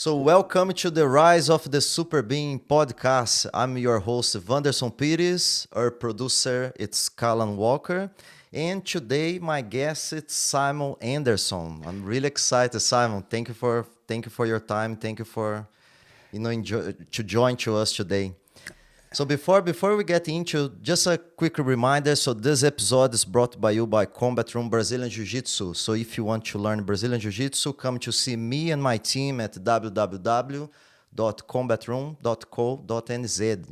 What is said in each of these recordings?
So welcome to the Rise of the Super Being podcast. I'm your host, Vanderson Pires. Our producer, it's Callan Walker. And today, my guest, it's Simon Anderson. I'm really excited, Simon. Thank you for your time. Thank you for to join to us today. So before we get into, just a quick reminder, so this episode is brought by you by Combat Room Brazilian Jiu-Jitsu. So if you want to learn Brazilian Jiu-Jitsu, come to see me and my team at www.combatroom.co.nz.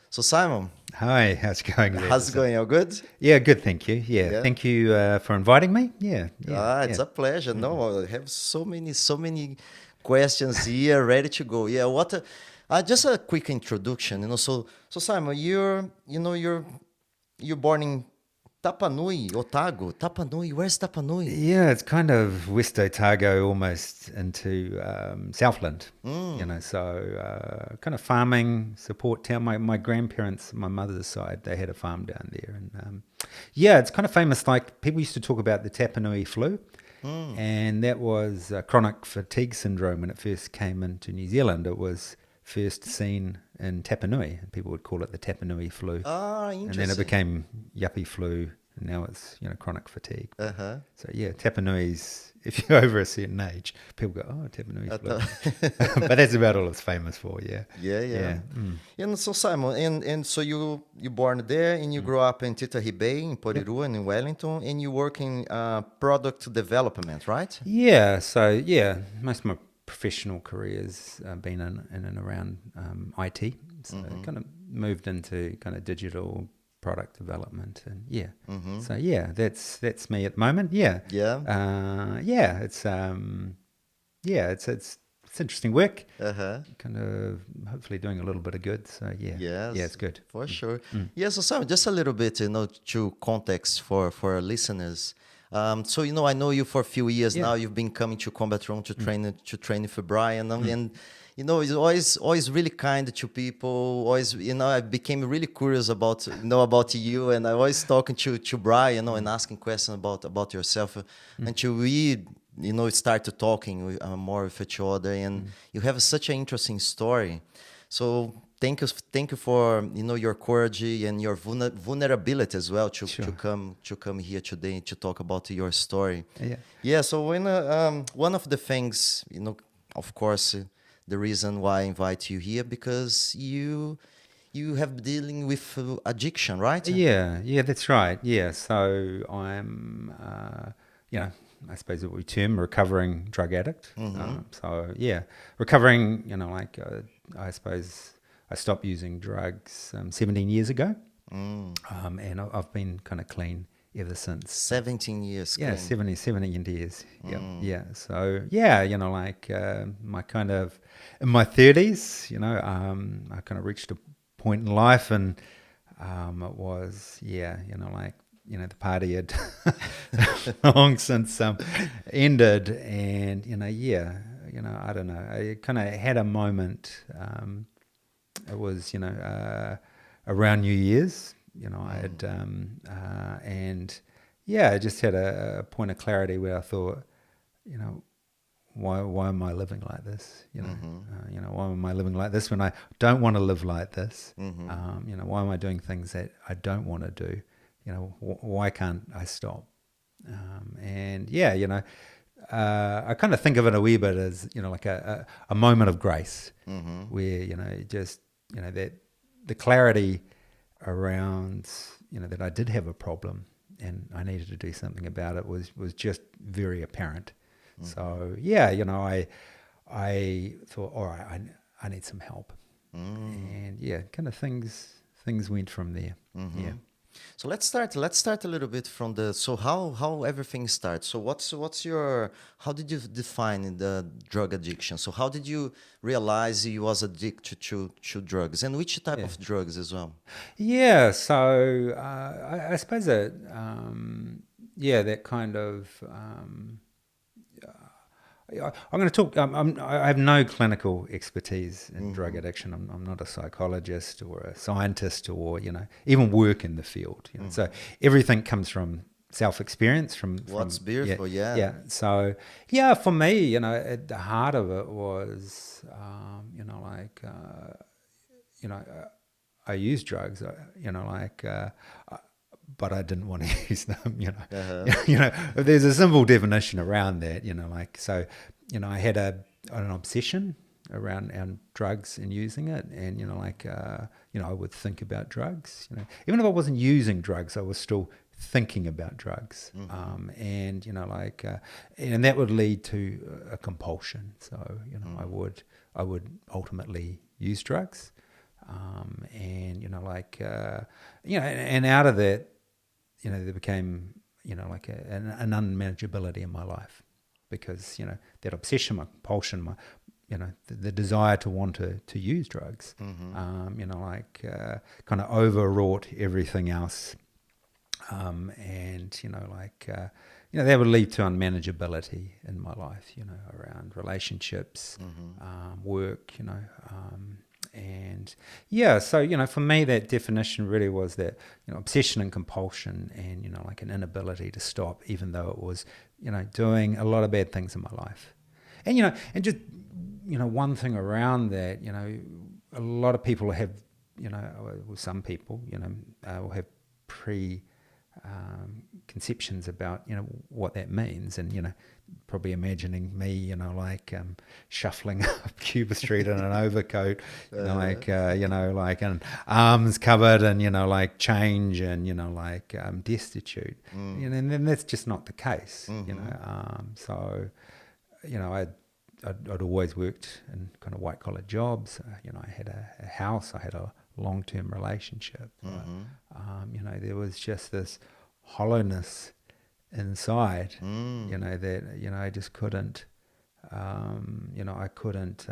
So Simon. Hi, how's it going? How's it going? All good? Yeah, good, thank you. Yeah. Thank you for inviting me. It's a pleasure. No, I have so many questions here ready to go. Yeah, just a quick introduction. So Simon, you're born in Tapanui, Otago. Tapanui, where's Tapanui? Yeah, it's kind of West Otago, almost into Southland. So kind of farming support town. My grandparents, my mother's side, they had a farm down there, and it's kind of famous. Like people used to talk about the Tapanui flu. And that was chronic fatigue syndrome when it first came into New Zealand. It was first seen in Tapanui, and people would call it the Tapanui flu. Interesting. And then it became yuppie flu, and now it's So Tapanui's, if you're over a certain age, people go, oh, Tapanui flu. But that's about all it's famous for. Yeah. And so Simon, and so you born there, and you grew up in Titahi Bay in Porirua and in Wellington, and you work in product development, right? Yeah. So most of my professional career's been in and around IT. So kind of moved into kind of digital product development, and So that's me at the moment. It's interesting work. Kind of hopefully doing a little bit of good. So it's good for sure. So Simon, just a little bit, to context for our listeners. So I know you for a few years now. You've been coming to Combat Room to train for Brian, and he's always really kind to people. Always, I became really curious about you, and I always talking to Brian, and asking questions about yourself, until we started talking more with each other, and you have such an interesting story. So thank you for your courage and your vulnerability as well to come here today to talk about your story. So when one of the things, of course, the reason why I invite you here, because you have dealing with addiction, right? That's right. So I'm I suppose what we term recovering drug addict. Recovering, I suppose I stopped using drugs 17 years ago, and I've been kind of clean ever since. 17 years. Yeah, clean. 17 years. So my kind of in my 30s, I kind of reached a point in life, and it was the party had long since ended, and I don't know. I kind of had a moment. It was around New Year's. I had I just had a point of clarity where I thought, why am I living like this? Why am I living like this when I don't want to live like this? Why am I doing things that I don't want to do? Why can't I stop? I kind of think of it a wee bit as, like a moment of grace, where, that the clarity around, that I did have a problem and I needed to do something about it was just very apparent. So, I thought, all right, I need some help. And kind of things went from there. So let's start a little bit from how everything starts. So how did you define the drug addiction? So how did you realize you was addicted to drugs, and which type of drugs as well? So I suppose that that kind of I'm going to talk. I have no clinical expertise in drug addiction. I'm not a psychologist or a scientist or even work in the field. So everything comes from self-experience from What's beautiful, yeah. So yeah, for me, you know, at the heart of it was, you know, like, you know, I used drugs, you know, like, but I didn't want to use them, you know. You know, there's a simple definition around that, you know, like, so, you know, I had an obsession around drugs and using it, and, you know, like, you know, I would think about drugs, you know, even if I wasn't using drugs, I was still thinking about drugs, and, you know, like, and that would lead to a compulsion. So, you know, I would ultimately use drugs, and, you know, like, you know, and out of that, you know, there became, you know, like an unmanageability in my life, because, you know, that obsession, my compulsion, my, you know, the desire to want to use drugs, you know, like, kind of overwrought everything else. And, you know, like, you know, that would lead to unmanageability in my life, you know, around relationships, work, you know, and yeah, so, you know, for me, that definition really was that, you know, obsession and compulsion, and, you know, like an inability to stop, even though it was, you know, doing a lot of bad things in my life. And, you know, and just, you know, one thing around that, you know, a lot of people have, you know, well, some people, you know, will have conceptions about, you know, what that means, and, you know, probably imagining me, you know, like, shuffling up Cuba Street in an overcoat, you know, like, you know, like, and arms covered, and, you know, like, change, and, you know, like, destitute, you know, and then that's just not the case, you know. So, you know, I'd always worked in kind of white collar jobs. You know, I had a house, I had a long-term relationship. You know, there was just this hollowness inside, you know, that, you know, I just couldn't, you know, I couldn't,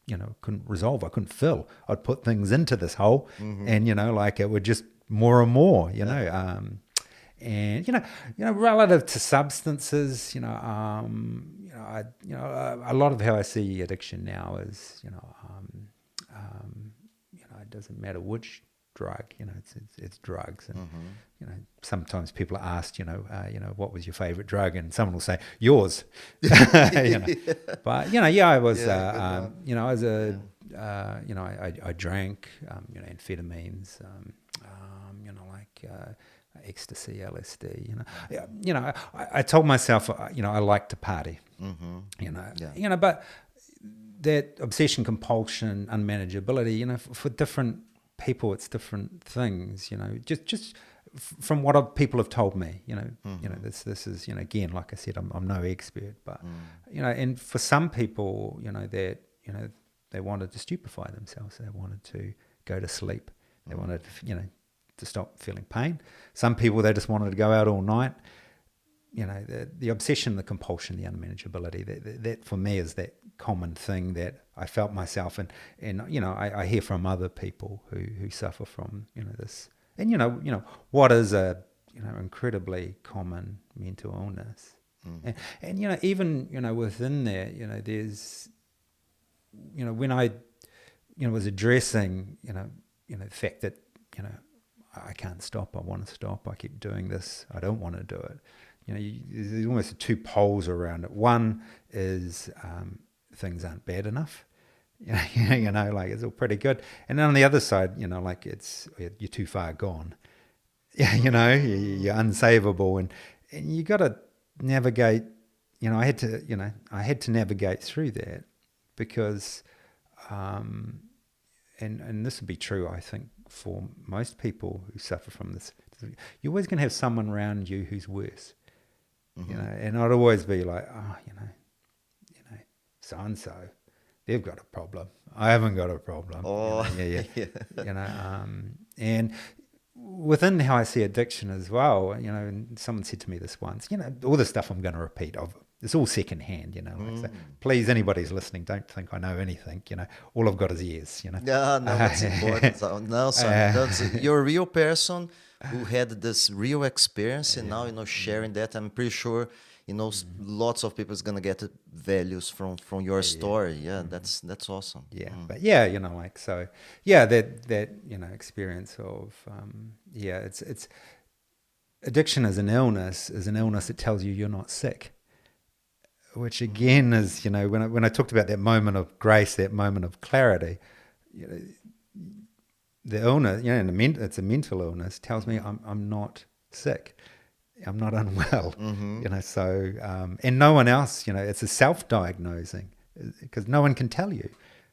you know, couldn't resolve. I couldn't fill. I'd put things into this hole, and, you know, like, it would just more and more, you know, and, you know, relative to substances, you know, a lot of how I see addiction now is, you know, it doesn't matter which drug, you know, it's drugs, and you know, sometimes people are asked, you know, what was your favorite drug, and someone will say yours, you know. But, you know, yeah, I was, you know, as a, you know, I drank, you know, amphetamines, you know, like, ecstasy, LSD, you know, I told myself, you know, I like to party, you know, you know, but that obsession, compulsion, unmanageability, you know, for different people, it's different things, you know, just from what people have told me, you know, you know, this is, you know, again, like I said, I'm no expert, but, you know, and for some people, you know, that, you know, they wanted to stupefy themselves, they wanted to go to sleep, they wanted, you know, to stop feeling pain. Some people, they just wanted to go out all night. You know, the obsession, the compulsion, the unmanageability, that for me is that common thing that I felt myself, and you know, I hear from other people who suffer from, you know, this, and you know what is a, you know, incredibly common mental illness, and you know, even, you know, within there, you know, there's, you know, when I, you know, was addressing, you know, the fact that, you know, I can't stop, I want to stop, I keep doing this, I don't want to do it. You know, there's almost two poles around it. One is things aren't bad enough. You know, like, it's all pretty good. And then on the other side, you know, like, you're too far gone. Yeah, you know, you're unsavable, and you got to navigate. You know, I had to navigate through that, because, and this would be true, I think, for most people who suffer from this. You're always going to have someone around you who's worse. You know, and I'd always be like, oh, you know, so and so, they've got a problem. I haven't got a problem. Oh, you know, and within how I see addiction as well, you know, and someone said to me this once, you know, all the stuff I'm going to repeat, it's all secondhand, you know. Like, so please, anybody who's listening, don't think I know anything. You know, all I've got is ears. You know. Yeah, no, that's important. So, no, son, you're a real person who had this real experience, and now, you know, sharing that. I'm pretty sure, you know, lots of people is gonna get values from your story. Yeah, that's awesome. Yeah, but yeah, you know, like, so yeah, that you know, experience of it's addiction is an illness that tells you you're not sick, which again is, you know, when I talked about that moment of grace, that moment of clarity, you know, the illness, you know, it's a mental illness, tells me I'm not sick, I'm not unwell, you know. So and no one else, you know, it's a self-diagnosing, because no one can tell you.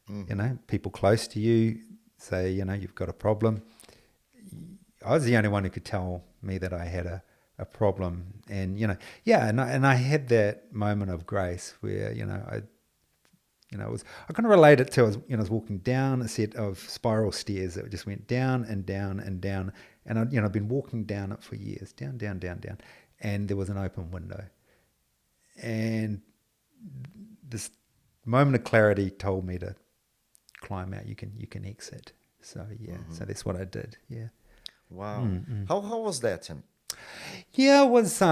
You know, people close to you say, you know, you've got a problem. I was the only one who could tell me that I had a problem, and you know, and I had that moment of grace where, you know, I kind of relate it to, I was walking down a set of spiral stairs that just went down and down and down, and I've been walking down it for years, down, down, down, down, and there was an open window, and this moment of clarity told me to climb out. You can exit. So so that's what I did. Yeah. Wow. How was that, Tim? Yeah, it was you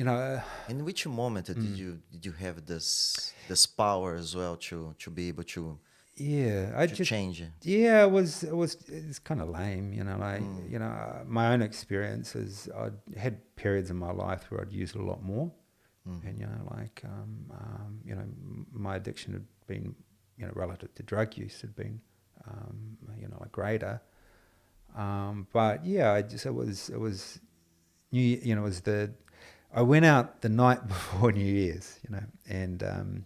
know. In which moment did you have this power as well to be able to change it? Yeah, it's kind of lame, you know. Like you know, my own experiences. I had periods in my life where I'd use it a lot more, and you know, like you know, my addiction had been, you know, relative to drug use, had been you know, like greater. But yeah, it was New, you know, I went out the night before New Year's, you know, and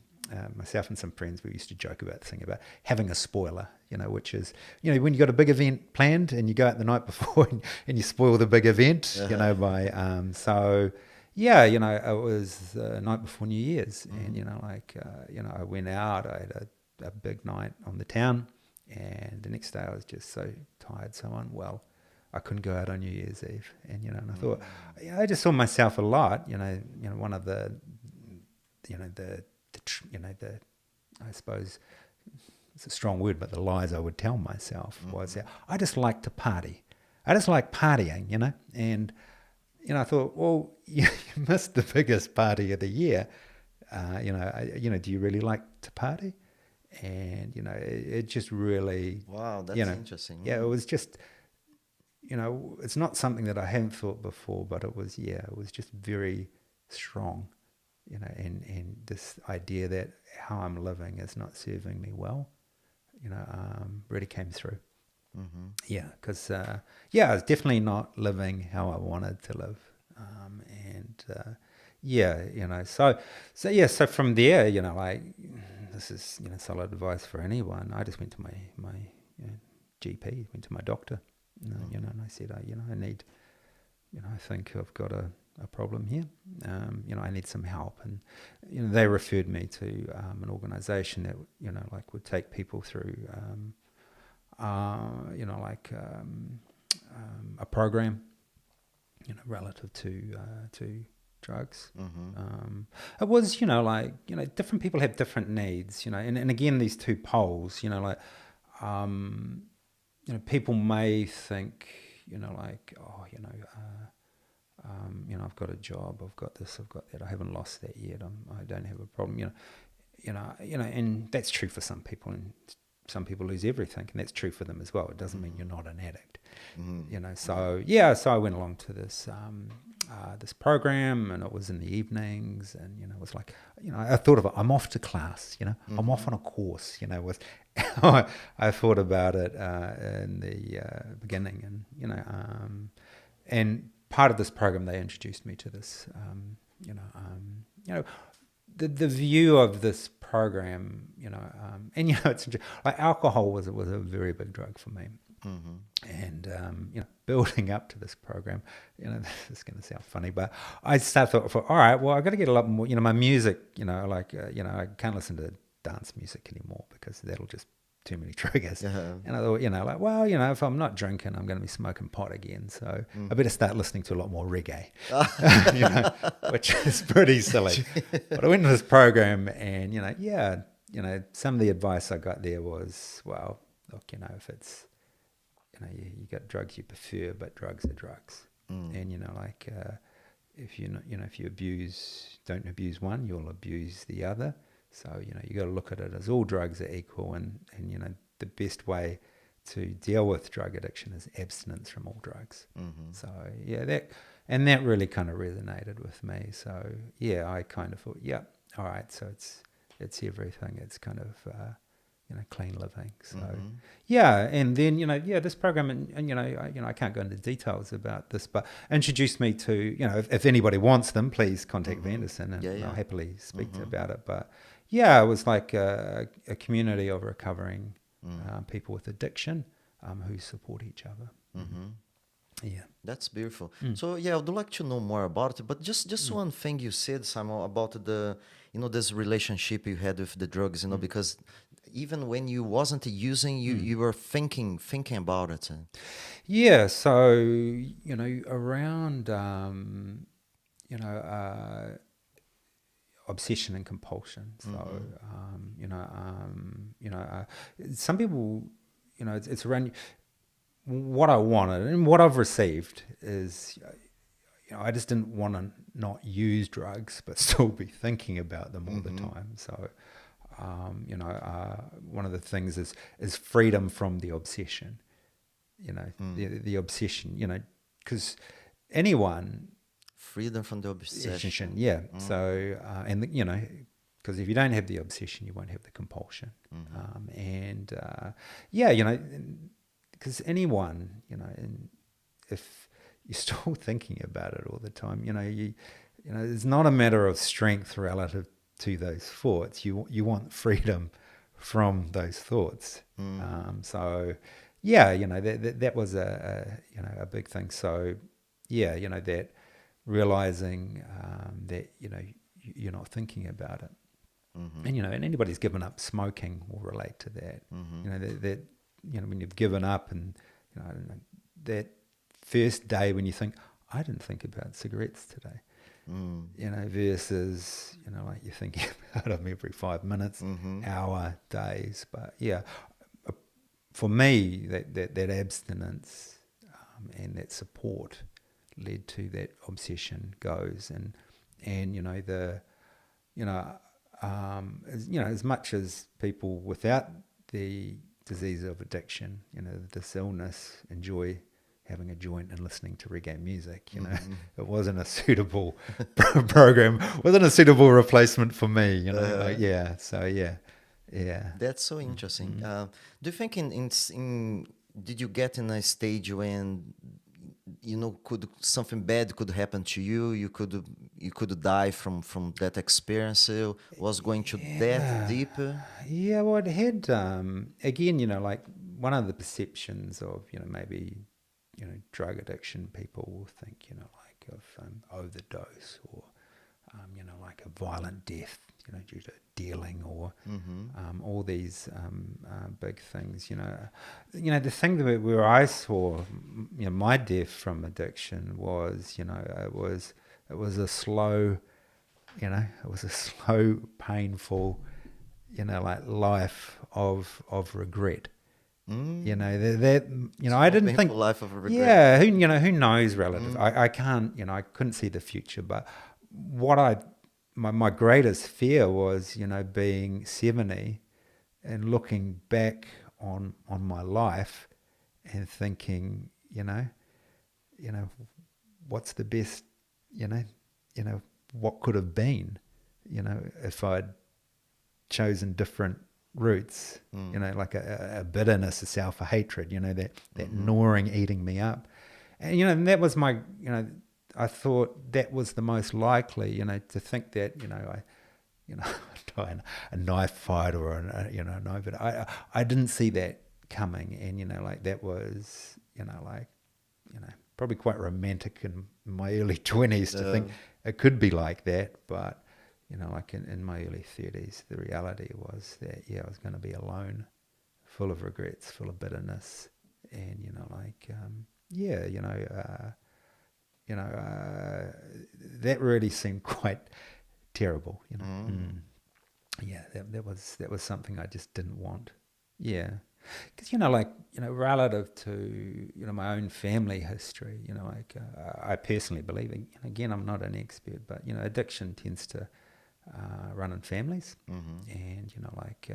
myself and some friends, we used to joke about the thing about having a spoiler, you know, which is, you know, when you got a big event planned and you go out the night before and you spoil the big event, you know, by so yeah, you know, it was the night before New Year's, and you know, like you know, I went out, I had a big night on the town. And the next day I was just so tired, so unwell, I couldn't go out on New Year's Eve. And, you know, and I thought, I just saw myself a lot, you know, one of the, you know, I suppose it's a strong word, but the lies I would tell myself was that I just like to party. I just like partying, you know. And, you know, I thought, well, you missed the biggest party of the year. You know, do you really like to party? And, you know, it just really... Wow, that's interesting. Yeah, it was just, you know, it's not something that I hadn't thought before, but it was just very strong, you know, and this idea that how I'm living is not serving me well, you know, really came through. Yeah, because, I was definitely not living how I wanted to live. Yeah, you know, so from there, you know, like... This is, you know, solid advice for anyone. I just went to my you know, GP, went to my doctor, you know, and I said, you know, I need, you know, I think I've got a problem here. You know, I need some help. And, you know, they referred me to an organisation that, you know, like would take people through, you know, like a program, you know, relative to drugs. It was, you know, like, you know, different people have different needs, you know, and again, these two poles, you know, like, you know, people may think, you know, like, oh, you know, I've got a job, I've got this, I've got that, I haven't lost that yet, I don't have a problem, you know, and that's true for some people, and some people lose everything, and that's true for them as well. It doesn't mean you're not an addict, you know. So so I went along to this this program, and it was in the evenings, and you know, it was like, you know, I thought of it. I'm off to class, you know, I'm off on a course, you know. With I thought about it in the beginning, and you know, and part of this program, they introduced me to this, you know, the view of this program, you know, and you know, it's like alcohol was a very big drug for me. And you know, building up to this program, you know, this is going to sound funny, but I started thought, all right, well, I got to get a lot more, you know, my music, you know, like you know, I can't listen to dance music anymore because that'll just too many triggers. And I thought, you know, like, well, you know, if I'm not drinking, I'm going to be smoking pot again, so I better start listening to a lot more reggae, you know, which is pretty silly. But I went to this program, and you know, some of the advice I got there was, well, look, you know, if it's, you know, you got drugs you prefer, but drugs are drugs. And, you know, like, if you don't abuse one, you'll abuse the other. So, you know, you got to look at it as all drugs are equal, and, you know, the best way to deal with drug addiction is abstinence from all drugs. So yeah, that really kind of resonated with me. So yeah, I kind of thought, yeah, all right, so it's everything. It's kind of clean living. So yeah, and then this program, and I can't go into details about this, but introduced me to if anybody wants them, please contact Vanderson, and I'll happily speak to about it. But yeah, it was like a community of recovering people with addiction who support each other. Yeah, that's beautiful. So yeah, I would like to know more about it. But just one thing you said, Simon, about the this relationship you had with the drugs. Because even when you wasn't using, you were thinking about it. Yeah. So around obsession and compulsion. So some people, it's around. What I wanted and what I've received is, I just didn't want to not use drugs, but still be thinking about them all the time. So, one of the things is freedom from the obsession. The obsession. Because anyone freedom from the obsession. Yeah. So, because if you don't have the obsession, you won't have the compulsion. Because anyone, and if you're still thinking about it all the time, it's not a matter of strength relative to those thoughts. You want freedom from those thoughts. So, yeah, that was a big thing. So, yeah, that realizing that you're not thinking about it, and anybody's given up smoking will relate to that. That when you've given up, and I don't know, that first day when you think, I didn't think about cigarettes today, versus like you're thinking about them every 5 minutes, hour, days. But yeah, for me, that abstinence and that support led to that obsession goes, and as much as people without the disease of addiction, this illness, enjoy having a joint and listening to reggae music. It wasn't a suitable program, wasn't a suitable replacement for me. That's so interesting. Do you think did you get in a stage when could something bad could happen to you? You could die from that experience. Was going to that deep? Yeah, well, it had again, like one of the perceptions of maybe drug addiction, people will think like of overdose, or like a violent death, due to dealing, or all these big things. The thing that where I saw my death from addiction was it was a slow, painful, like life of regret. I didn't think life of regret. Yeah, who knows relative. I can't, I couldn't see the future, but what my greatest fear was, being 70 and looking back on my life and thinking, what's the best, what could have been, if I'd chosen different routes, like a bitterness, a self-hatred, that gnawing, eating me up. And, and that was my, I thought that was the most likely, to think that, die in a knife fight or, no, but I didn't see that coming. And, like that was, probably quite romantic in my early 20s to think it could be like that. But, like in my early 30s, the reality was that, I was going to be alone, full of regrets, full of bitterness. And, that really seemed quite terrible, Yeah, that was something I just didn't want. Yeah. Because, relative to, my own family history, I personally believe, again, I'm not an expert, but, addiction tends to running families. Mm-hmm. And, you know, like,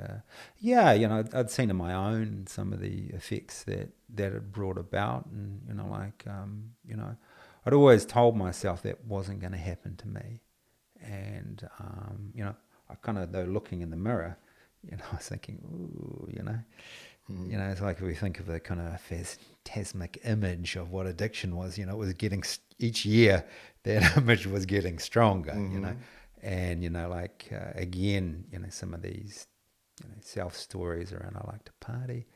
yeah, you know, I'd seen in my own some of the effects that it brought about. And, you know, like, you know, I'd always told myself that wasn't going to happen to me. And, you know, I kind of, though, looking in the mirror, you know, I was thinking, ooh, you know, you know, it's like if we think of the kind of phantasmic image of what addiction was, you know, it was getting, each year, that image was getting stronger, you know. And, you know, like, again, you know, some of these, you know, self-stories around I like to party.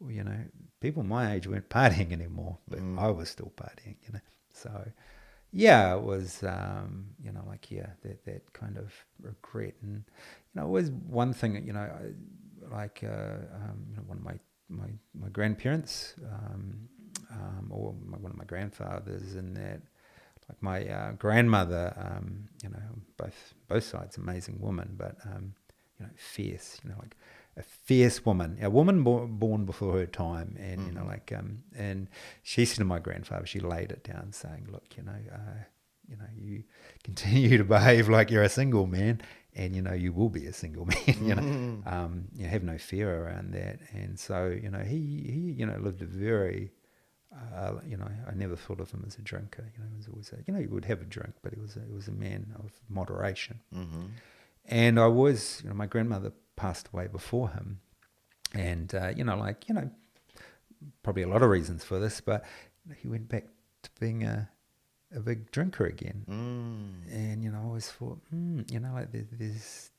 Well, you know, people my age weren't partying anymore, but I was still partying, you know. So, yeah, it was, you know, like, yeah, that kind of regret. And, you know, it was one thing, you know, like, you know, one of my grandparents, or one of my grandfathers, and that, like my grandmother, you know, both sides, amazing woman, but, you know, fierce, you know, like a fierce woman, a woman born before her time. And, you know, like, and she said to my grandfather, she laid it down saying, look, you know, you continue to behave like you're a single man, and, you know, you will be a single man, you know, you have no fear around that. And so, you know, he you know, lived a very, you know, I never thought of him as a drinker. You know, he was always you know, he would have a drink, but he was a man of moderation. And I was, you know, my grandmother passed away before him, and you know, like, you know, probably a lot of reasons for this, but, you know, he went back to being a big drinker again. And, you know, I always thought, you know, like there's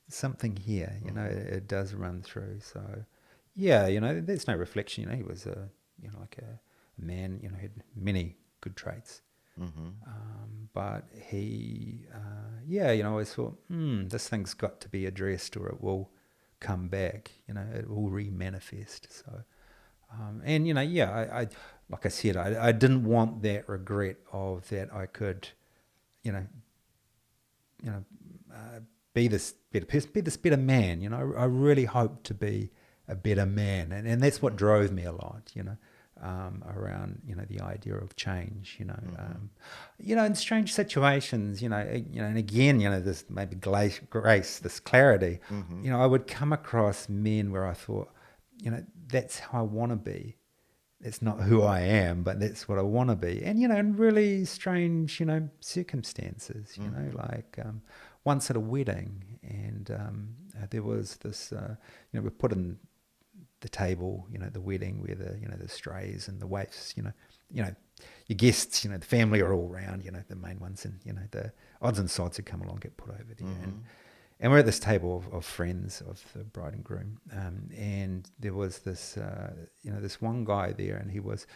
something here. You know, it does run through. So, yeah, you know, there's no reflection. You know, he was you know, like a man, you know, had many good traits. But he, yeah, you know, I always thought, this thing's got to be addressed, or it will come back. You know, it will re-manifest. So, and, you know, yeah, I like I said, I didn't want that regret of that I could, you know, be this better person, be this better man. You know, I really hoped to be a better man, and that's what drove me a lot. You know, around, you know, the idea of change. You know, you know, in strange situations. You know, and again, you know, this maybe grace, this clarity. You know, I would come across men where I thought, you know, that's how I want to be. It's not who I am, but that's what I want to be. And, you know, in really strange, you know, circumstances, you know, like once at a wedding, and there was this, you know, we put in the table, you know, the wedding where the, you know, the strays and the waifs, you know, your guests, you know, the family are all around, you know, the main ones, and, you know, the odds and sods who come along get put over there. And we're at this table of friends of the bride and groom, and there was this, you know, this one guy there, and he was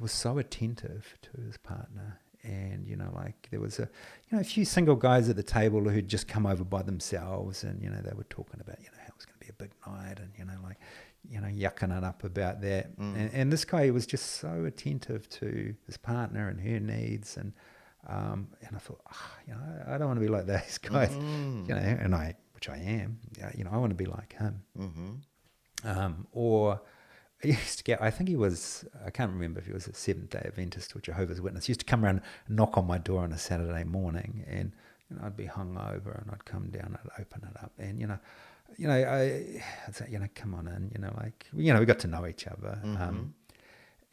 so attentive to his partner, and, you know, like there was a few single guys at the table who'd just come over by themselves, and, you know, they were talking about, you know, how it was going to be a big night, and, you know, like, you know, yucking it up about that, and this guy was just so attentive to his partner and her needs, and I thought, you know, I don't want to be like those guys, you know, and which I am, you know, I want to be like him. Or I used to get, I think he was, I can't remember if he was a Seventh-day Adventist or Jehovah's Witness. He used to come around and knock on my door on a Saturday morning, and, you know, I'd be hungover, and I'd come down, I'd open it up, and, I'd say, you know, come on in, you know, like, you know, we got to know each other.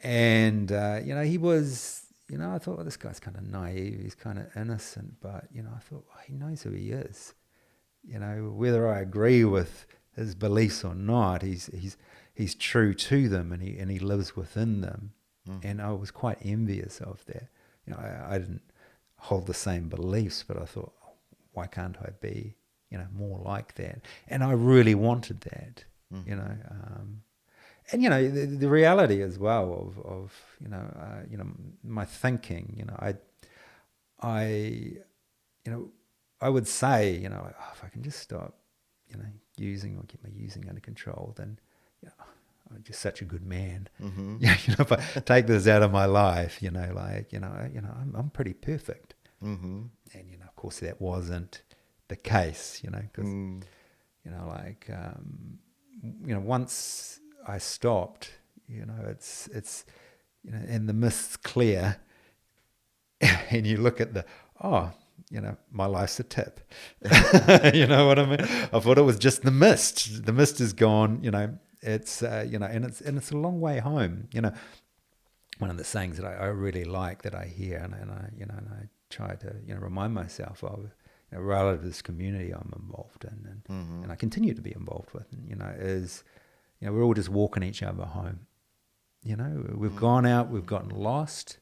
And, you know, he was, you know, I thought, well, this guy's kind of naive, he's kind of innocent, but, you know, I thought, well, he knows who he is. You know, whether I agree with his beliefs or not, he's true to them, and he lives within them. And I was quite envious of that. You know, I didn't hold the same beliefs, but I thought, oh, why can't I be, you know, more like that? And I really wanted that, you know. And, you know, the reality as well of you know, my thinking, you know, I would say, you know, like, oh, if I can just stop, you know, using, or get my using under control, then, you know, I'm just such a good man. Yeah, you know, if I take this out of my life, you know, like, you know, I'm pretty perfect. And, you know, of course, that wasn't the case, you know, because, you know, like, you know, once I stopped, you know, it's, you know, and the mist's clear, and you look at the, oh, my life's a tip. You know what I mean? I thought it was just the mist. The mist is gone. It's and it's a long way home. One of the sayings that I really like that I hear, and I try to remind myself of, relative to this community I'm involved in, and I continue to be involved with, is we're all just walking each other home. We've gone out, we've gotten lost,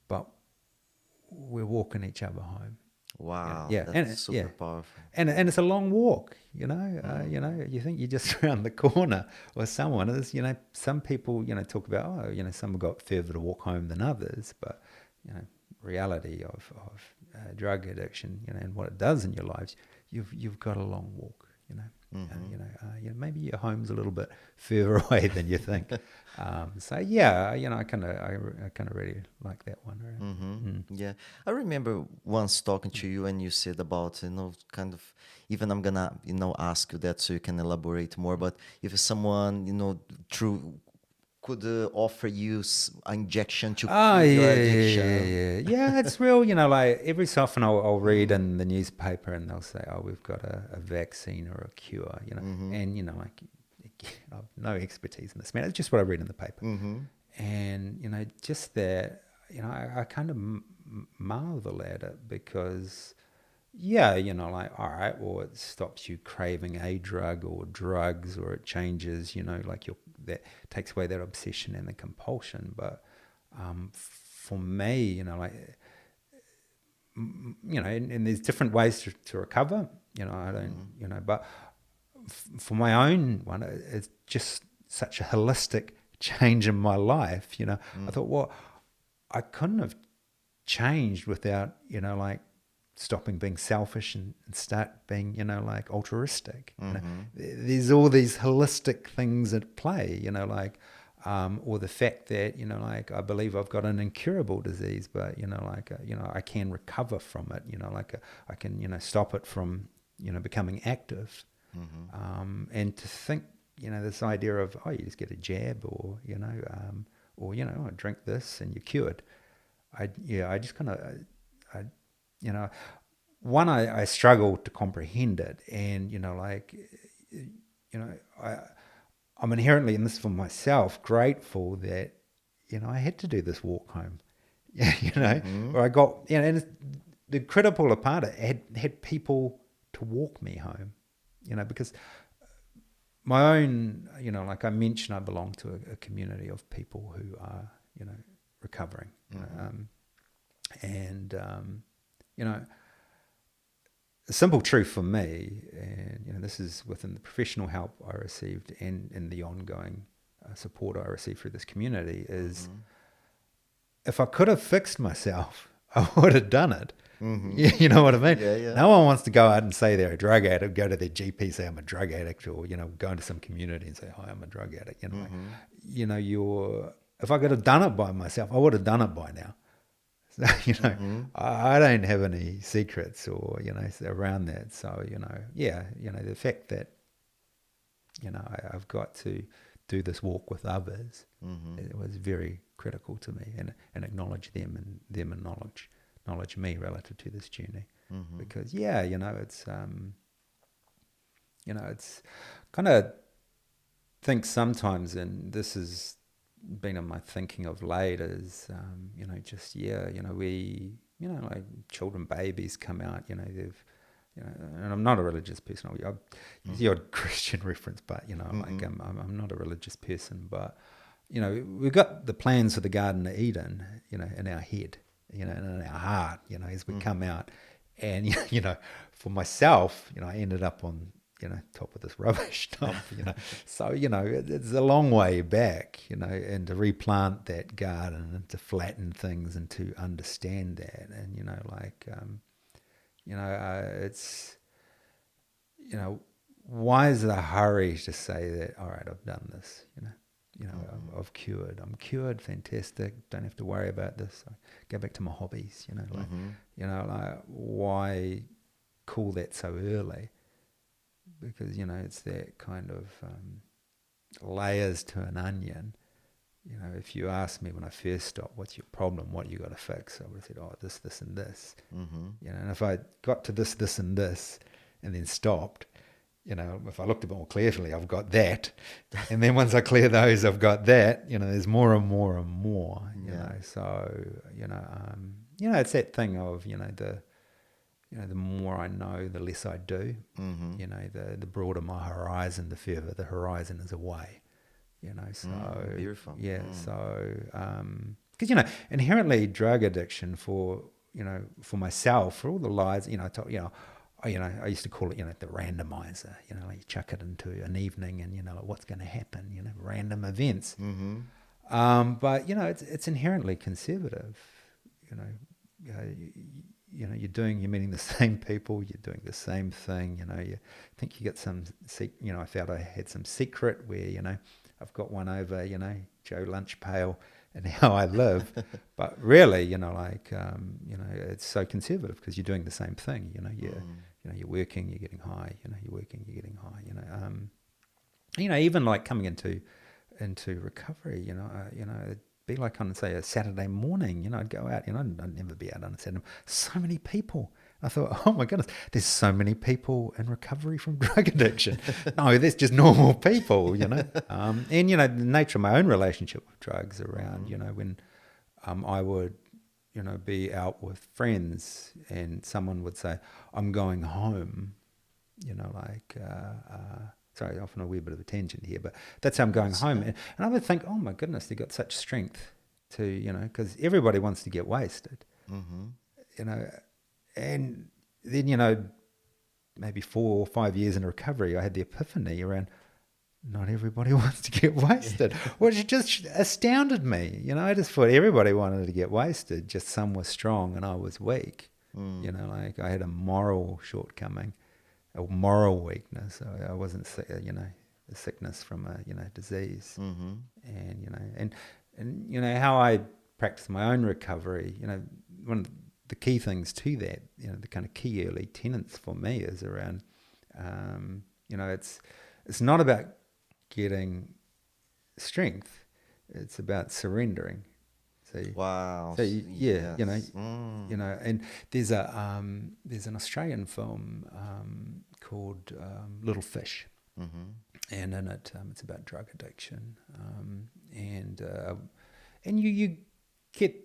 but we're walking each other home. Wow, yeah, that's super powerful. And it's a long walk. You think you're just around the corner, or someone is. Some people talk about some have got further to walk home than others, but reality of drug addiction, and what it does in your lives, you've got a long walk. Maybe your home's a little bit further away than you think. I kind of really like that one. Yeah, I remember once talking to you, and you said about kind of, even I'm gonna ask you that so you can elaborate more. But if someone could offer you an injection to cure your addiction. Yeah, it's real. Like every so often I'll read in the newspaper and they'll say, "Oh, we've got a vaccine or a cure," and like I've no expertise in this, man. It's just what I read in the paper, and just that, I kind of marvel at it because, like, all right, well, it stops you craving a drug or drugs, or it changes, like that takes away that obsession and the compulsion. But for me, and there's different ways to recover. I don't, but for my own one, it's just such a holistic change in my life. I thought, well, I couldn't have changed without, like, stopping being selfish and start being, like, altruistic. There's all these holistic things at play, or the fact that, like, I believe I've got an incurable disease, but, I can recover from it, I can, stop it from, becoming active. And to think, this idea of, oh, you just get a jab, or, I drink this and you're cured. I just kind of, one, I struggle to comprehend it, and I'm inherently, and this is for myself, grateful that I had to do this walk home, or I got, and it's, the critical part of it, had people to walk me home, because my own, like I mentioned, I belong to a community of people who are, recovering, and the simple truth for me, and this is within the professional help I received and in the ongoing support I received through this community, is if I could have fixed myself, I would have done it. You know what I mean? Yeah. No one wants to go out and say they're a drug addict, go to their GP, say I'm a drug addict, or, go into some community and say, hi, I'm a drug addict. If I could have done it by myself, I would have done it by now. So, I don't have any secrets or, around that. So, the fact that, I've got to do this walk with others, it was very critical to me, and acknowledge them and them acknowledge me relative to this journey. Because, it's, it's kind of think sometimes, and this has been in my thinking of late, is, we, like children, babies come out, they've, and I'm not a religious person. I use the odd Christian reference, but, like I'm not a religious person, but, we've got the plans for the Garden of Eden, in our head, and in our heart, as we come out. And, for myself, I ended up on, top of this rubbish dump, So, it's a long way back, and to replant that garden and to flatten things and to understand that. And, it's, why is the hurry to say that, all right, I've done this, I've cured. I'm cured, fantastic. Don't have to worry about this. I go back to my hobbies, like why call that so early? Because, it's that kind of layers to an onion You know, if you asked me when I first stopped, what's your problem? What you got to fix? I would have said, oh, this, and this. You know, and if I got to this, and this, and then stopped, you know, if I looked a bit more clearly, I've got that. And then once I clear those, I've got that. You know, there's more and more and more, you know. So, you know, it's that thing of, you know, the more I know, the less I do. You know, the broader my horizon, the further the horizon is away. You know, so beautiful. Yeah, so because you know, inherently drug addiction for myself, for all the lies, you know, I used to call it, you know, the randomizer. You know, like you chuck it into an evening, and you know what's going to happen. You know, random events. But you know, it's inherently conservative. You know, you're meeting the same people, you're doing the same thing. You know, you think you get some. You know, I felt I had some secret where, you know, I've got one over, you know, Joe Lunch Pail and how I live. But really, you know, like, you know, it's so conservative because you're doing the same thing. You know, you're working, you're getting high. You know, you're working, you're getting high. You know, even like coming into recovery. You know, it'd be like on, say, a Saturday morning. You know, I'd go out. You know, I'd never be out on a Saturday. So many people. I thought, oh my goodness, there's so many people in recovery from drug addiction. No, there's just normal people, you know. And, you know, the nature of my own relationship with drugs around, you know, when I would, you know, be out with friends and someone would say, I'm going home, you know, like, sorry, often a wee bit of a tangent here, but that's how I'm going home. And I would think, oh my goodness, they got such strength to, you know, because everybody wants to get wasted, you know. And then, you know, maybe 4 or 5 years in recovery, I had the epiphany around not everybody wants to get wasted, which just astounded me. You know, I just thought everybody wanted to get wasted, just some were strong and I was weak. You know, like I had a moral shortcoming, a moral weakness. I wasn't, you know, a sickness from a, you know, disease. And, you know, and, you know, how I practice my own recovery, you know, one of the key things to that, you know, the kind of key early tenets for me is around, you know, it's not about getting strength, it's about surrendering. So, wow. So yeah, you know, and there's an Australian film called Little Fish, and in it, it's about drug addiction, and you get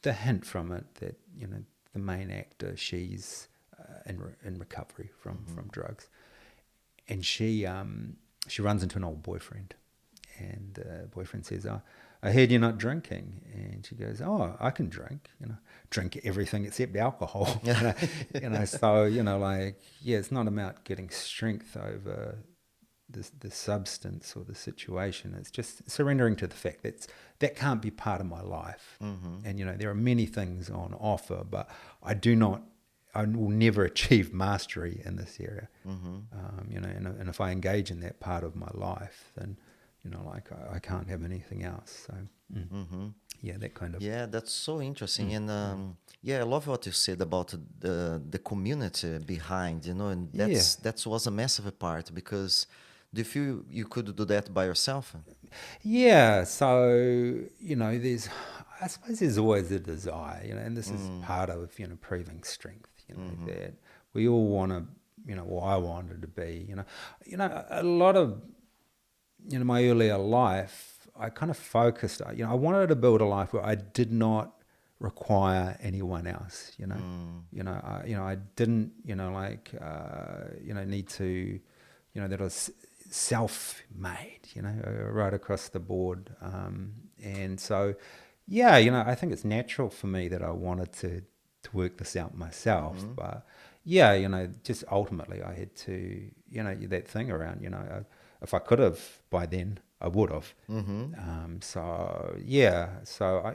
the hint from it that, you know, the main actor, she's in recovery from drugs, and she runs into an old boyfriend, and the boyfriend says, I heard you're not drinking, and she goes, oh, I can drink, you know, drink everything except alcohol. You know, so, you know, like, yeah, it's not about getting strength over the substance or the situation. It's just surrendering to the fact that can't be part of my life. And, you know, there are many things on offer, but I will never achieve mastery in this area. You know, and if I engage in that part of my life, then, you know, like I can't have anything else. So, yeah, that kind of. Yeah, that's so interesting. And yeah, I love what you said about the community behind, you know, and that was a massive part, because do you feel you could do that by yourself? Yeah, so, you know, I suppose there's always a desire, you know, and this is part of, you know, proving strength, you know, that we all want to, you know, or I wanted to be, you know, a lot of, you know, my earlier life, I kind of focused, you know, I wanted to build a life where I did not require anyone else, you know, I didn't, you know, like, you know, need to, you know, that I was self-made, you know, right across the board. And so, yeah, you know, I think it's natural for me that I wanted to work this out myself. But yeah, you know, just ultimately I had to, you know, that thing around, you know, if I could have by then, I would have. So yeah, so I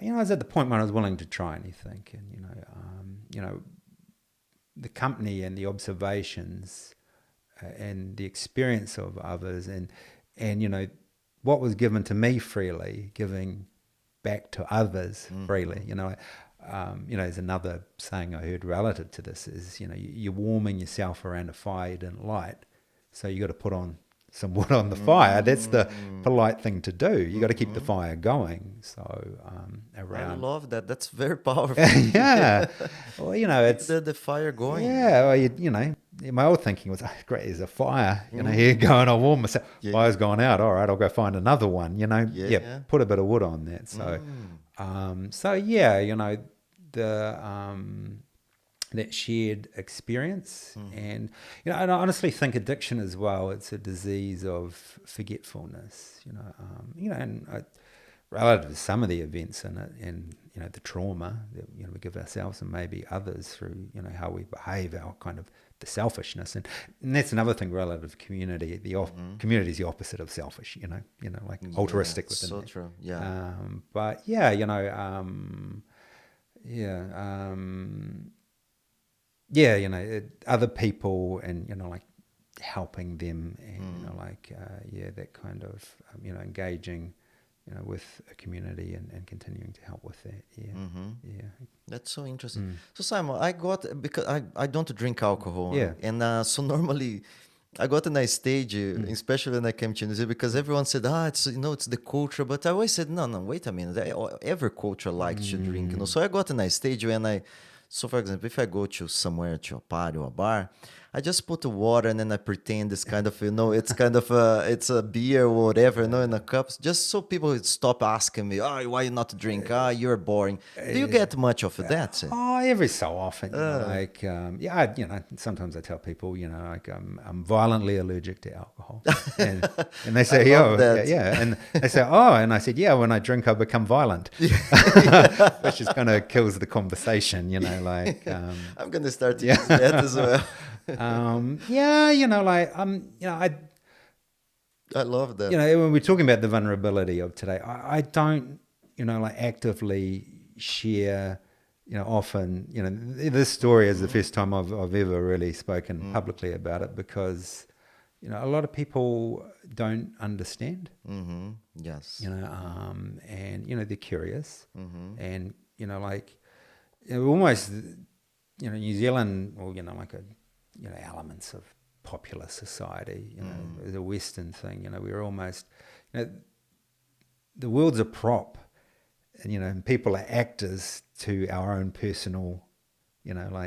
was at the point when I was willing to try anything, and you know, the company and the observations and the experience of others, and you know, what was given to me freely, giving back to others freely. You know, there's another saying I heard relative to this is, you know, you're warming yourself around a fire you didn't light, so you got to put on some wood on the fire. That's the polite thing to do. You got to keep the fire going. So around. I love that. That's very powerful. Yeah. Well, it's the fire going. Yeah. Well, my old thinking was, great, there's a fire. Here going, I'll warm myself. Yeah. Fire's gone out. All right, I'll go find another one. Yeah. Put a bit of wood on that. So, the that shared experience, and and I honestly think addiction as well. It's a disease of forgetfulness. And relative to some of the events in it, and the trauma that we give ourselves and maybe others through how we behave, our kind of the selfishness, and that's another thing relative to community. The community is the opposite of selfish. Like altruistic within so that. true. Yeah. But other people and like helping them and that kind of engaging with a community and continuing to help with that. That's so interesting. So Simon, because I don't drink alcohol. Yeah. And so normally I got in a stage, especially when I came to New Zealand, because everyone said, it's it's the culture. But I always said, no, wait a minute. Every culture likes to drink. So I got in a stage when so for example, if I go to somewhere, to a party or a bar, I just put the water and then I pretend it's kind of, it's kind of it's a beer or whatever, in a cup, just so people would stop asking me, why you not drink? You're boring. Do you get much of that? Every so often, sometimes I tell people, I'm violently allergic to alcohol, and they say, and they say, and I said, when I drink, I become violent, which just kind of kills the conversation, I'm gonna start to use that as well. I love that. When we're talking about the vulnerability of today, I don't, actively share, often, this story is the first time I've ever really spoken publicly about it, because, a lot of people don't understand. Yes. And, they're curious. And, almost, New Zealand, or, elements of popular society, as a Western thing, we're almost, the world's a prop, and people are actors to our own personal,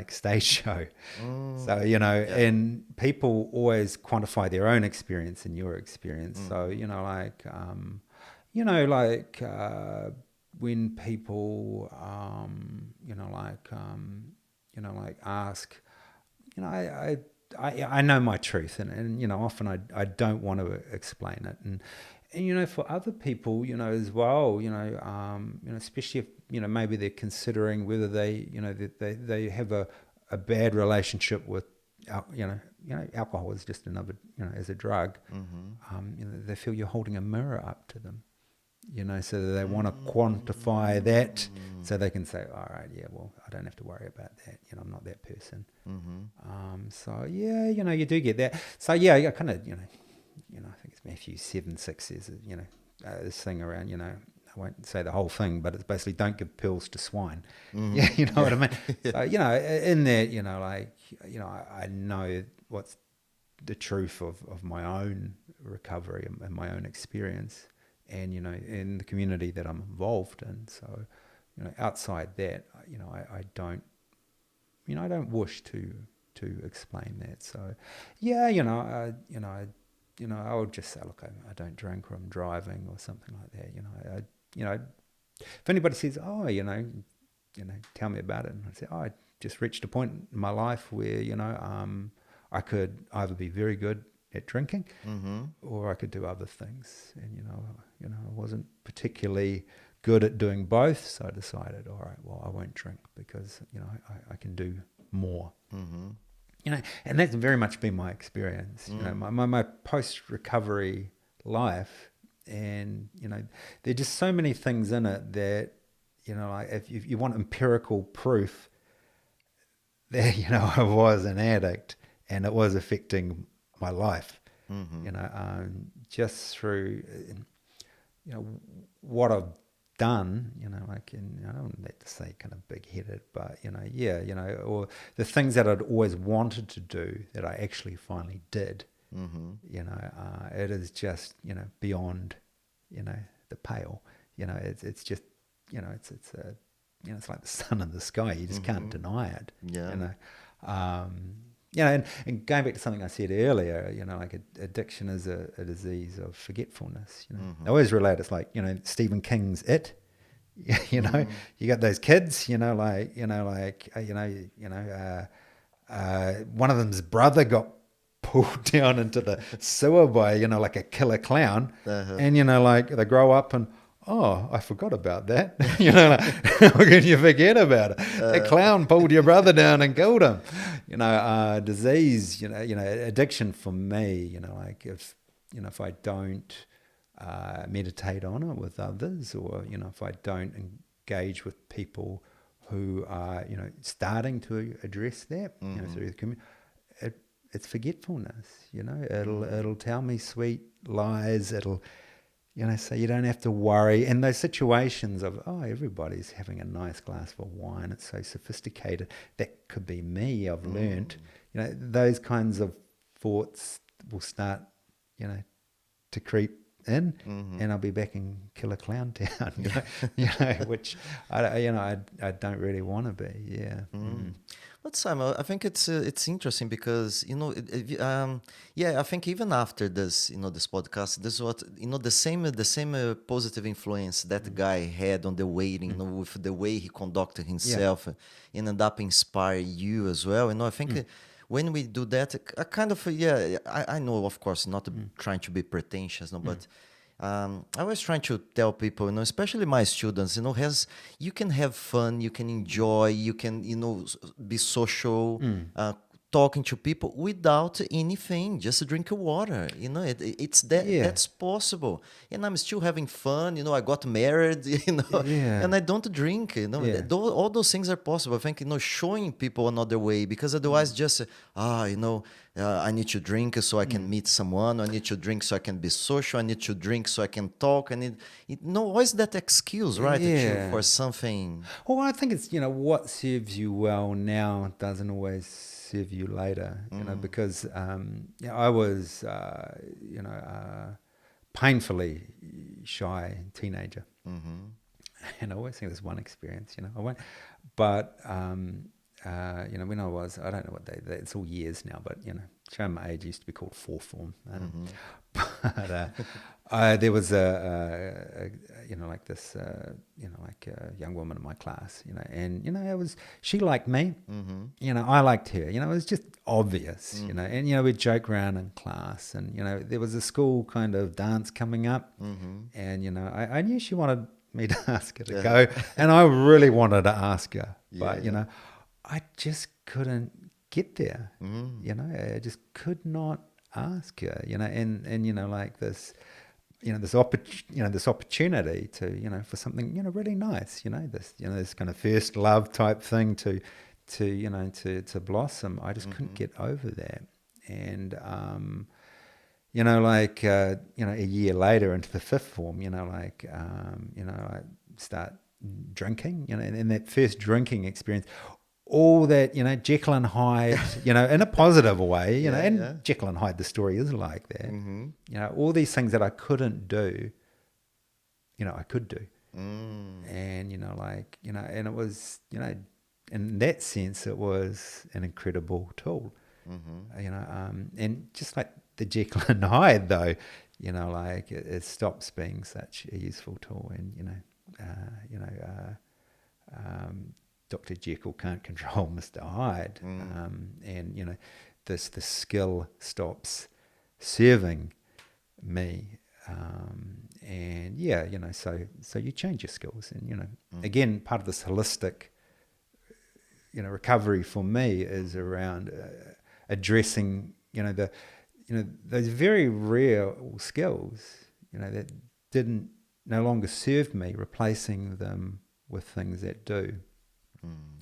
stage show. So, and people always quantify their own experience and your experience. So, when people, ask, I know my truth, and often I don't want to explain it, and for other people, as well, especially if maybe they're considering whether they have a bad relationship with alcohol is just another as a drug. They feel you're holding a mirror up to them. So they want to quantify that, so they can say, all right, well, I don't have to worry about that. I'm not that person. So you do get that. So I kind of, I think it's Matthew 7:6 says, this thing around, I won't say the whole thing, but it's basically don't give pills to swine. What I mean? So, in that, I know what's the truth of my own recovery and my own experience. And, in the community that I'm involved in. So, outside that, I don't wish to explain that. So, I would just say, look, I don't drink, or I'm driving or something like that. If anybody says, tell me about it. And I say, I just reached a point in my life where, I could either be very good at drinking, or I could do other things, and I wasn't particularly good at doing both, so I decided, all right, well, I won't drink because I can do more. And that's very much been my experience. My post recovery life, and there are just so many things in it that if you want empirical proof that I was an addict and it was affecting my life, just through, what I've done, I don't like to say kind of big-headed, but, or the things that I'd always wanted to do that I actually finally did, You know, it is just, you know, beyond, you know, the pale. You know, it's just, you know, it's a, you know, it's like the sun in the sky. You just can't deny it. Yeah. You know, and going back to something I said earlier, you know, like addiction is a disease of forgetfulness. You know, I always relate. It's like, you know, Stephen King's It. You know, you got those kids. You know, one of them's brother got pulled down into the sewer by, you know, like a killer clown, and you know, like they grow up and, oh, I forgot about that. You know, like, how can you forget about it? The clown pulled your brother down and killed him. You know, disease. You know, addiction for me. You know, like if I don't meditate on it with others, or you know, if I don't engage with people who are, you know, starting to address that, you know, through the community, it's forgetfulness. You know, it'll tell me sweet lies. It'll, you know, so you don't have to worry. And those situations of, oh, everybody's having a nice glass of wine, it's so sophisticated. That could be me, I've learnt. You know, those kinds of thoughts will start, you know, to creep in, and I'll be back in Killer Clown Town, you know, which I don't really want to be. Yeah. But Simon, I think it's interesting because, you know, I think even after this, you know, this podcast, this is what, you know, the same positive influence that guy had on the waiting, you know, with the way he conducted himself, and ended up inspire you as well. You know, I think when we do that, I kind of, I know, of course, not trying to be pretentious, no, but I was trying to tell people, you know, especially my students, you know, you can have fun, you can enjoy, you can, you know, be social, talking to people without anything, just drink water. You know, it's that that's possible. And I'm still having fun. You know, I got married, you know, and I don't drink. You know, all those things are possible. I think, you know, showing people another way, because otherwise just, you know, I need to drink so I can meet someone. I need to drink so I can be social. I need to drink so I can talk. And no, what's that excuse, right? For something. Well, I think it's, you know, what serves you well now doesn't always serve you later, you know, because I was, you know, painfully shy teenager. And I always think there's one experience, you know, I won't, but, you know, when I was, I don't know what it's all years now, but, you know, showing my age, used to be called fourth form. But there was you know, like this, you know, like a young woman in my class, you know, and, you know, she liked me, you know, I liked her, you know, it was just obvious, you know, and, you know, we'd joke around in class, and, you know, there was a school kind of dance coming up, and, you know, I knew she wanted me to ask her to go, and I really wanted to ask her, but, you know, I just couldn't get there, you know, I just could not ask her, you know, and you know, like this, you know, this opportunity to, you know, for something, you know, really nice, you know, this kind of first love type thing to you know, to blossom. I just couldn't get over that, and you know, like you know, a year later into the fifth form, you know, like you know, I start drinking, you know, and that first drinking experience, all that, you know, Jekyll and Hyde, you know, in a positive way, you know, and Jekyll and Hyde, the story is like that. You know, all these things that I couldn't do, you know, I could do. And, you know, like, you know, and it was, you know, in that sense, it was an incredible tool, you know, and just like the Jekyll and Hyde, though, you know, like it stops being such a useful tool, and, you know, Dr. Jekyll can't control Mr. Hyde, and, you know, the skill stops serving me, and you know, so you change your skills, and, you know, again, part of this holistic, you know, recovery for me is around addressing, you know, those very rare skills, you know, that no longer serve me, replacing them with things that do.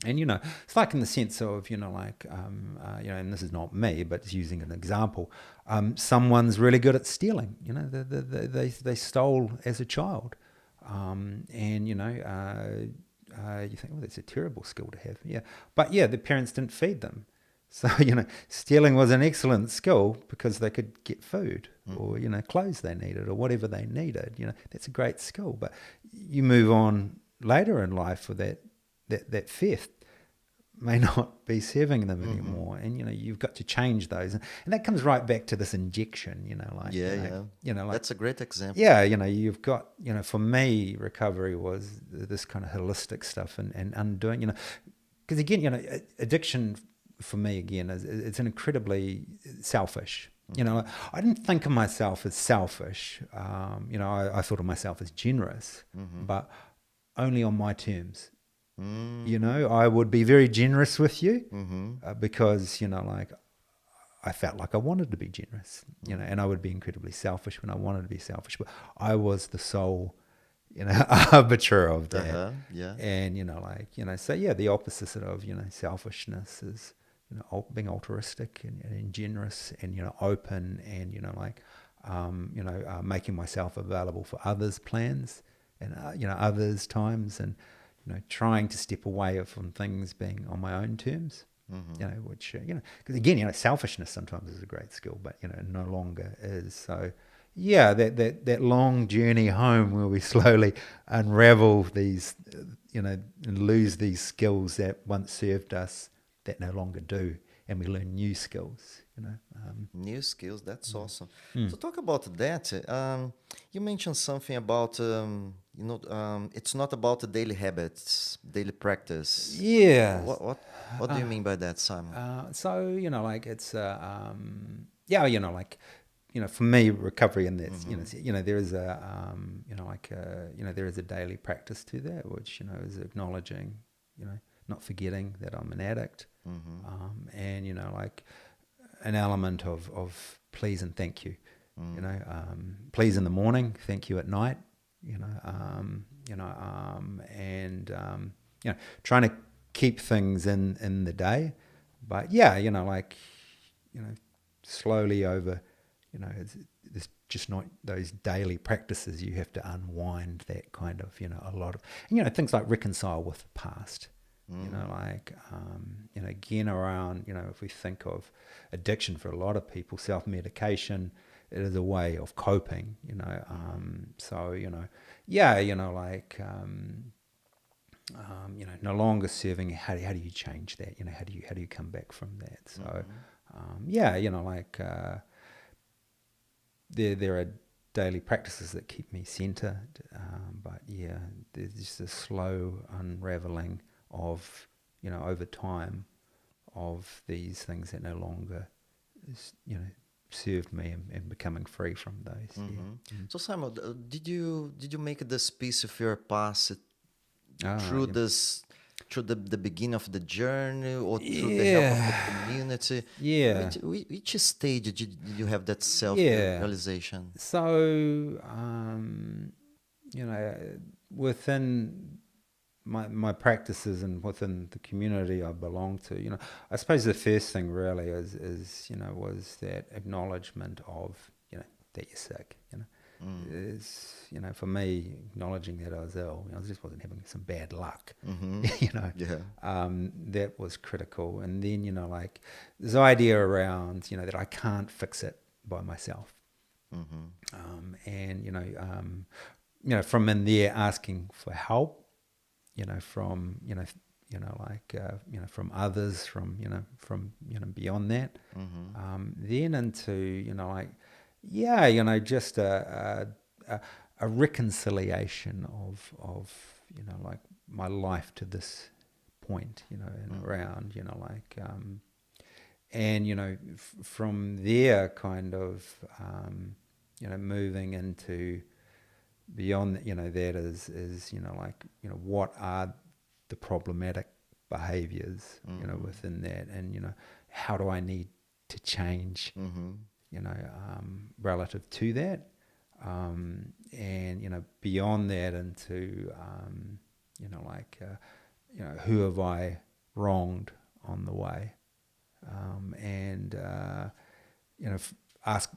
And, you know, it's like in the sense of, you know, like, you know, and this is not me, but it's using an example. Someone's really good at stealing, you know, they stole as a child. And, you know, you think, well, that's a terrible skill to have. Yeah. But yeah, the parents didn't feed them. So, stealing was an excellent skill because they could get food or, clothes they needed or whatever they needed. That's a great skill. But you move on later in life with that theft may not be serving them anymore. And, you've got to change those. And that comes right back to this injection, that's a great example. Yeah, you've got, for me, recovery was this kind of holistic stuff and undoing, because again, addiction for me again it's an incredibly selfish. I didn't think of myself as selfish. I thought of myself as generous, but only on my terms. I would be very generous with you because I felt like I wanted to be generous, and I would be incredibly selfish when I wanted to be selfish, but I was the sole arbiter of that. And so the opposite of selfishness is being altruistic and generous and open and making myself available for others' plans and others' times, and trying to step away from things being on my own terms. Which because again, selfishness sometimes is a great skill, but no longer is. So that long journey home where we slowly unravel these, and lose these skills that once served us that no longer do, and we learn new skills. New skills, that's awesome. To talk about that, you mentioned something about it's not about the daily habits, daily practice. Yeah. What do you mean by that, Simon? So it's for me, recovery in that, there is there is a daily practice to that, which is acknowledging, not forgetting that I'm an addict, and an element of please and thank you, please in the morning, thank you at night, and trying to keep things in the day, but slowly over, it's just not those daily practices. You have to unwind that kind of, a lot of, things like reconcile with the past. Again around, if we think of addiction for a lot of people, self-medication, it is a way of coping, no longer serving. How do you change that? How do you come back from that? So, there are daily practices that keep me centered, but there's just a slow unraveling of, over time, of these things that no longer, served me, and becoming free from those. So Simon, did you make this peace with your past through this, through the beginning of the journey, or through the help of the community? Which stage did you have that self-realization? So, within my practices and within the community I belong to, I suppose the first thing really is was that acknowledgement of, that you're sick, is, for me, acknowledging that I was ill, I just wasn't having some bad luck, that was critical. And then, this idea around, that I can't fix it by myself. And, from in there asking for help, from, from others, from beyond that, then into, just a reconciliation of my life to this point, and around, and, from there kind of, moving into beyond, that is, what are the problematic behaviors, within that, and, how do I need to change, relative to that, and, beyond that into, who have I wronged on the way, and, ask,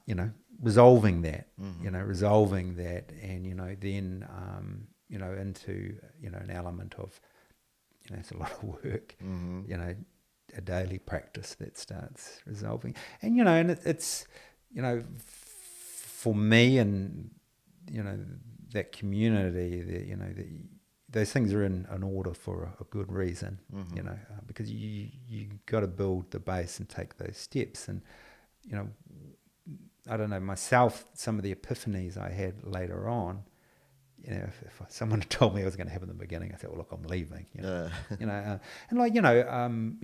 resolving that, resolving that, and, then, into, an element of, it's a lot of work, a daily practice that starts resolving. And, you know, and it's, you know, for me and, you know, that community, that, you know, those things are in an order for a good reason, you know, because you got to build the base and take those steps. And, you know, I don't know, myself, some of the epiphanies I had later on, you know, if someone had told me I was going to have in the beginning, I said, well, look, I'm leaving, you know, you know, and like, you know,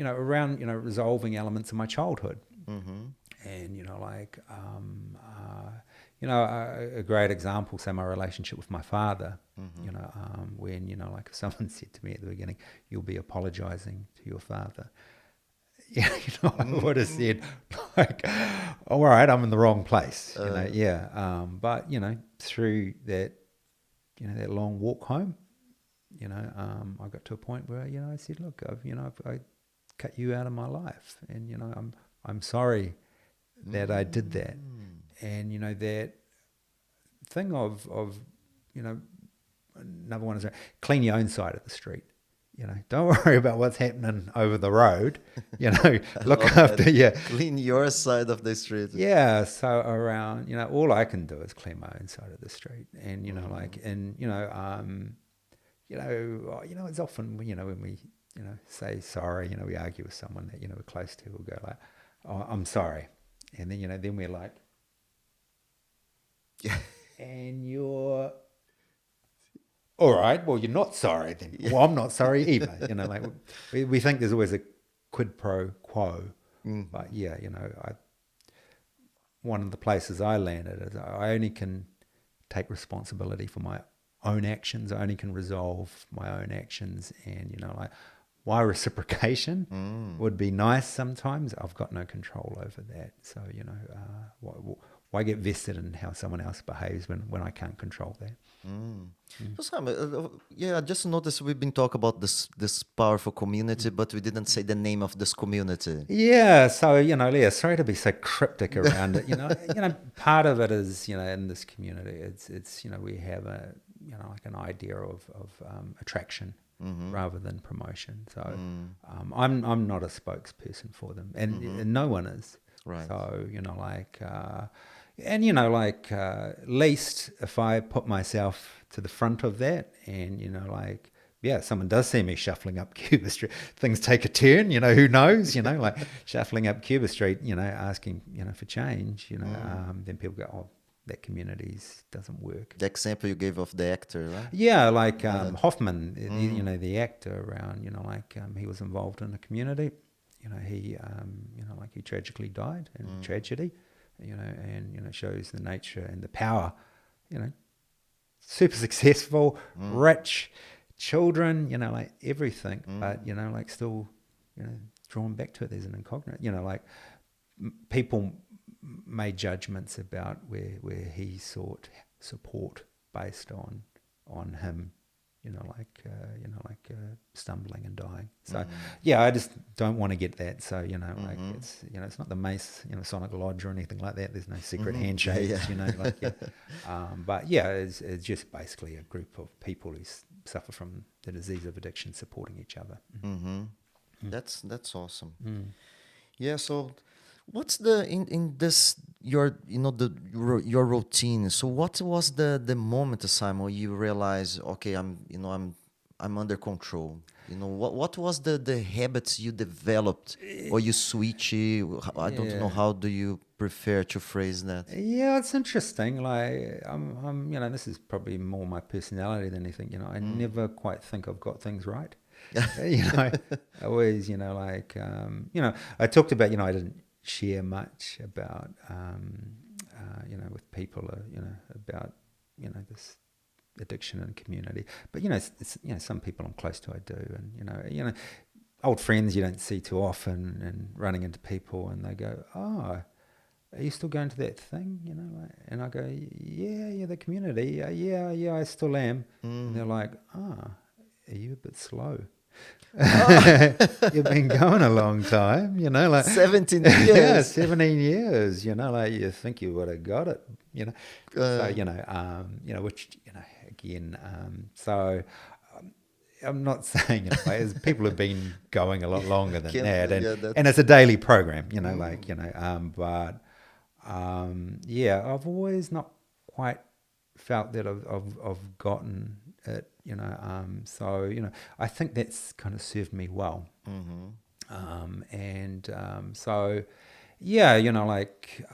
around, you know, resolving elements of my childhood, and, you know, like, you know, a great example, say my relationship with my father, you know, when, you know, like if someone said to me at the beginning, you'll be apologizing to your father. Yeah, you know, I would have said, like, all right, I'm in the wrong place, you know, yeah. But, you know, through that, you know, that long walk home, you know, I got to a point where, you know, I said, look, I cut you out of my life, and, you know, I'm sorry that I did that. And, you know, that thing of, you know, another one is clean your own side of the street. You know, don't worry about what's happening over the road. You know, look after clean your side of the street. Yeah, so around, you know, all I can do is clean my own side of the street, and you know, like, and you know, it's often, you know, when we, you know, say sorry, you know, we argue with someone that, you know, we're close to, we'll go like, oh, I'm sorry, and then, you know, then we're like, and you're. All right, well, you're not sorry then. Well, I'm not sorry either. You know, like we think there's always a quid pro quo. But yeah, you know, one of the places I landed is I only can take responsibility for my own actions. I only can resolve my own actions. And, you know, like, why reciprocation would be nice sometimes, I've got no control over that. So, you know, why get vested in how someone else behaves when I can't control that? So Sam, yeah, I just noticed we've been talking about this powerful community, but we didn't say the name of this community. Yeah, so, you know, Leah, sorry to be so cryptic around it. You know, part of it is, you know, in this community, it's you know, we have a, you know, like an idea of attraction rather than promotion. So I'm not a spokesperson for them, and no one is. Right. So, you know, like. And, you know, like, at least if I put myself to the front of that and, you know, like, yeah, someone does see me shuffling up Cuba Street, things take a turn, you know, who knows, you know, like shuffling up Cuba Street, you know, asking, you know, for change, you know, then people go, oh, that communities doesn't work. The example you gave of the actor, right? Yeah, like Hoffman, you know, the actor around, you know, like he was involved in a community, you know, he, you know, like he tragically died in tragedy. You know, and, you know, shows the nature and the power, you know, super successful, rich, children, you know, like everything, but, you know, like still, you know, drawn back to it. There's an incognito, you know, like people made judgments about where he sought support based on him, you know, like stumbling and dying. So yeah, I just don't want to get that. So, you know, like it's, you know, it's not the Mace, you know, Sonic Lodge or anything like that. There's no secret handshakes, you know, like, but yeah, it's just basically a group of people who suffer from the disease of addiction supporting each other. That's awesome. Yeah. So, what's the in this your, you know, your routine? So, what was the moment, Simon, you realize, okay, I'm under control? You know, what was the habits you developed or you switch? I don't know, how do you prefer to phrase that? Yeah, it's interesting. Like I'm you know, this is probably more my personality than anything. You know, I never quite think I've got things right. You know, I always, you know, like you know, I talked about, you know, I didn't share much about you know, with people, you know, about, you know, this addiction and community, but, you know, it's you know, some people I'm close to, I do, and, you know, old friends you don't see too often, and running into people and they go, oh, are you still going to that thing, you know, like, and I go, yeah, the community, yeah, I still am, and they're like, are you a bit slow? You've been going a long time, you know, like 17 years. Yeah, 17 years, you know, like you think you would have got it, you know. So, you know, which, you know, again, so I'm not saying, you know, like, as people have been going a lot longer than that, Yeah, and it's a daily program, you know, like, you know, yeah, I've always not quite felt that I've gotten it, you know, so, you know, I think that's kind of served me well. So, yeah, you know, like,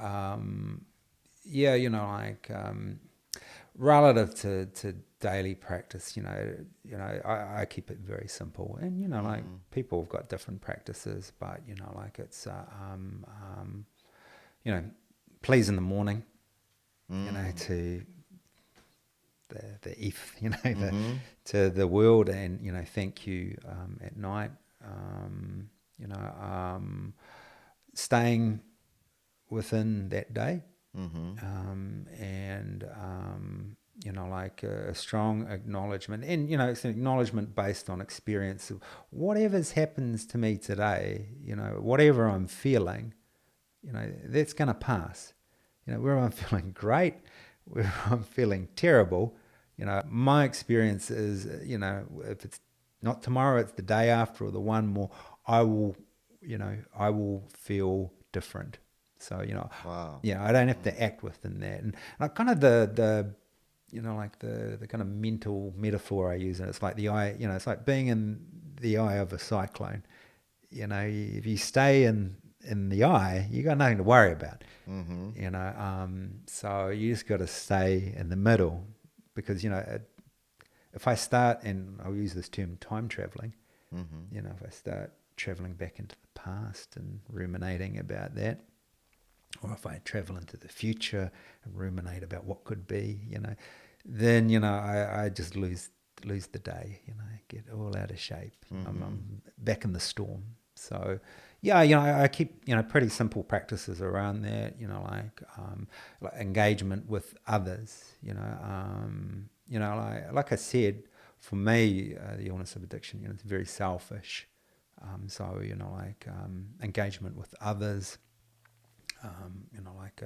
yeah, you know, like, relative to daily practice, you know, I keep it very simple, and, you know, like, people have got different practices, but, you know, like, it's, you know, please in the morning, you know, to the if, you know, to the world, and, you know, thank you at night, you know, staying within that day, and you know, like a strong acknowledgement, and, you know, it's an acknowledgement based on experience of whatever's happens to me today, you know, whatever I'm feeling, you know, that's going to pass. You know, whether I'm feeling great, whether I'm feeling terrible, you know, my experience is, you know, if it's not tomorrow, it's the day after or the one more, I will, you know, I will feel different. So, you know, yeah, I don't have to act within that. And kind of the you know, like the kind of mental metaphor I use, and it's like the eye, you know, it's like being in the eye of a cyclone. You know, if you stay in the eye, you got nothing to worry about. You know, so you just got to stay in the middle, because, you know, if I start, and I'll use this term, time traveling, you know, if I start traveling back into the past and ruminating about that, or if I travel into the future and ruminate about what could be, you know, then, you know, I just lose the day, you know, get all out of shape. I'm back in the storm. So, yeah, you know, I keep, you know, pretty simple practices around that, you know, like engagement with others, you know, like I said, for me, the illness of addiction, you know, it's very selfish. So, you know, like engagement with others, you know, like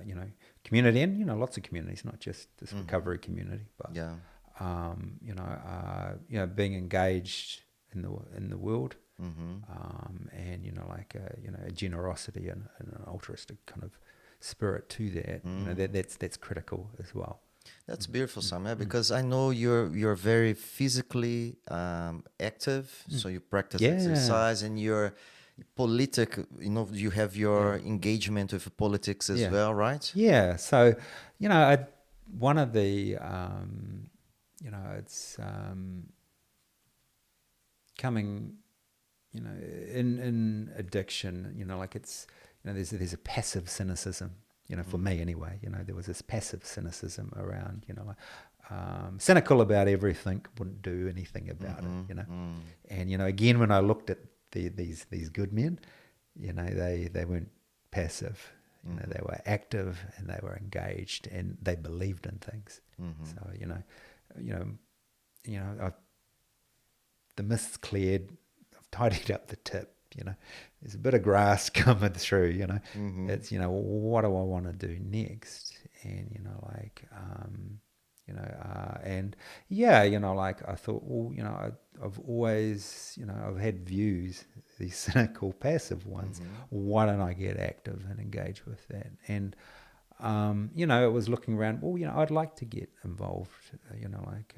you know, community, and, you know, lots of communities, not just this recovery community, but you know, being engaged in the world, and, you know, like you know, a generosity and an altruistic kind of spirit to that. You know, that's critical as well. That's beautiful, Sam, because I know you're very physically active, so you practice exercise, and you're politic, you know, you have your engagement with politics as well, right? Yeah. So, you know, one of the, you know, it's coming, you know, in addiction, you know, like it's, you know, there's a passive cynicism, you know, for me anyway, you know, there was this passive cynicism around, you know, like, cynical about everything, wouldn't do anything about it, you know. And, you know, again, when I looked at these good men, you know, they weren't passive, you know, they were active, and they were engaged, and they believed in things. So, you know, the mist's cleared, I've tidied up the tip, you know, there's a bit of grass coming through, you know, it's, you know, what do I want to do next? And, you know, like, you know, and yeah, you know, like I thought, well, you know, I've always, you know, I've had views, these cynical, passive ones. Why don't I get active and engage with that? And, you know, it was looking around, well, you know, I'd like to get involved, you know, like,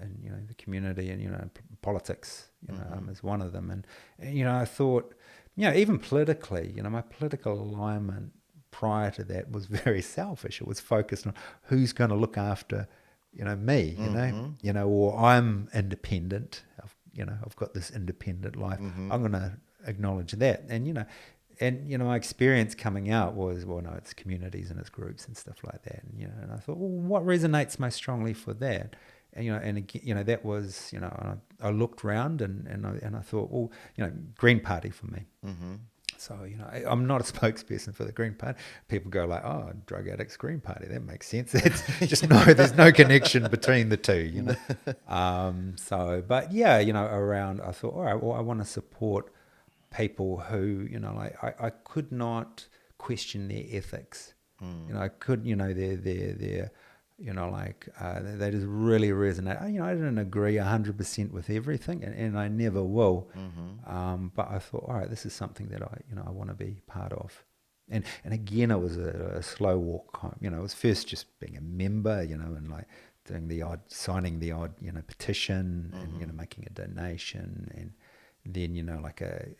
in, you know, the community, and, you know, politics, you know, is one of them. And, you know, I thought, you know, even politically, you know, my political alignment prior to that was very selfish. It was focused on who's going to look after, you know, me, you know, or I'm independent. I've got this independent life. I'm going to acknowledge that. And, you know, my experience coming out was, well, no, it's communities and it's groups and stuff like that. And, you know, and I thought, well, what resonates most strongly for that? And, you know, and again, you know, that was, you know, and I looked around, and I thought, well, you know, Green Party for me. So, you know, I'm not a spokesperson for the Green Party. People go like, oh, drug addicts, Green Party. That makes sense. It's just there's no connection between the two, you know. So, but yeah, you know, I thought, all right, well, I want to support people who, you know, like I could not question their ethics. You know, I could, you know, their They just really resonate. I didn't agree 100% with everything, and I never will. But I thought, all right, this is something that I want to be part of. And again, it was a slow walk home. It was first just being a member, and like doing signing the odd, petition, and making a donation, and then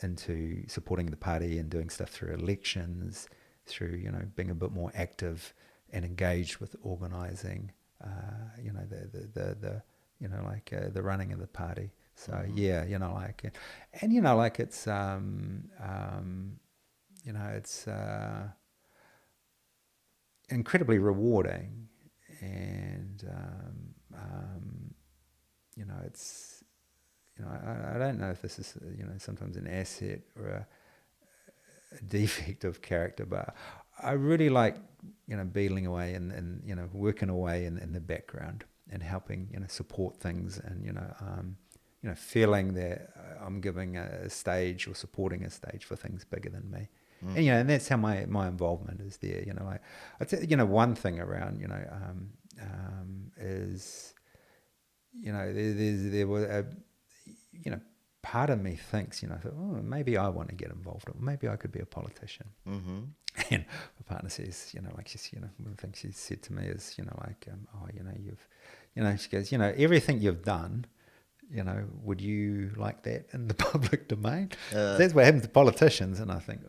into supporting the party and doing stuff through elections, through being a bit more active and engaged with organising, the running of the party. So it's incredibly rewarding, and it's I don't know if this is sometimes an asset or a defect of character, but I really like beetling away and working away in the background and helping support things, and feeling that I'm giving a stage or supporting a stage for things bigger than me. And that's how my involvement is there. I'd say one thing around is there was a part of me thinks I thought, oh, maybe I want to get involved, or maybe I could be a politician. And my partner says, one of the things she said to me is, she goes, everything you've done, would you like that in the public domain? That's what happens to politicians. And I think,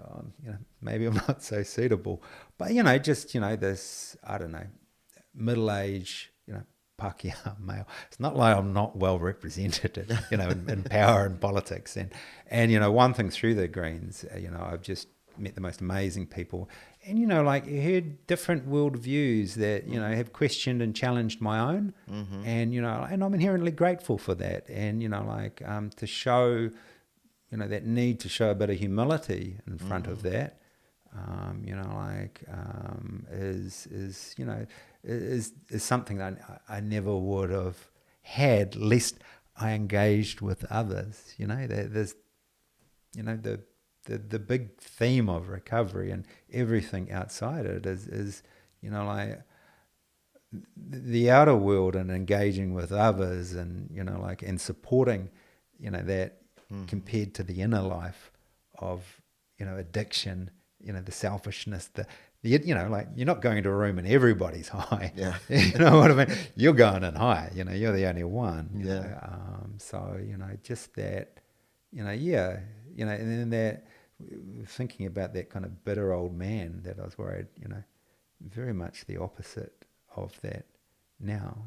maybe I'm not so suitable. But, this, I don't know, middle-aged, Pākehā male. It's not like I'm not well represented, in power and politics. And one thing through the Greens, I've just met the most amazing people, and heard different world views that have questioned and challenged my own, and and I'm inherently grateful for that, and to show that need to show a bit of humility in front of that, is something that I never would have had lest I engaged with others. There's the big theme of recovery and everything outside it is the outer world and engaging with others, and and supporting that compared to the inner life of addiction, the selfishness, you're not going to a room and everybody's high. Yeah. You know what I mean? You're going in high. You're the only one. So just that. And then that, thinking about that kind of bitter old man that I was worried. Very much the opposite of that now.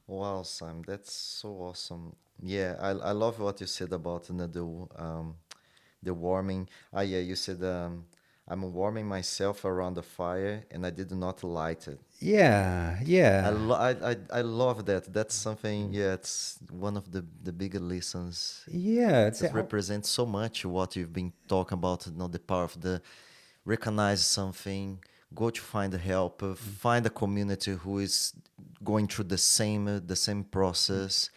Wow, Sam, that's so awesome. Yeah, I love what you said about the warming. You said I'm warming myself around the fire, and I did not light it. Yeah. I love that. That's something. Yeah, it's one of the bigger lessons. Yeah, It represents so much what you've been talking about. The power of the recognize something, go to find help, find a community who is going through the same process,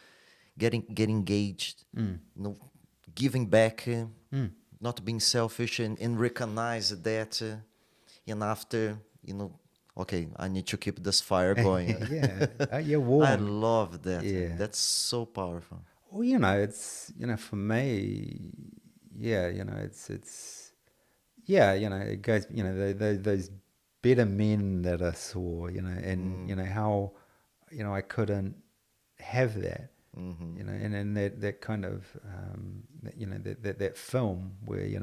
get engaged, giving back, not being selfish, and recognize that, and after, okay, I need to keep this fire going. You're warm. I love that. Yeah. That's so powerful. Well, it's, for me, it's it goes, those better men that I saw, and, how, I couldn't have that. And that kind of that film where you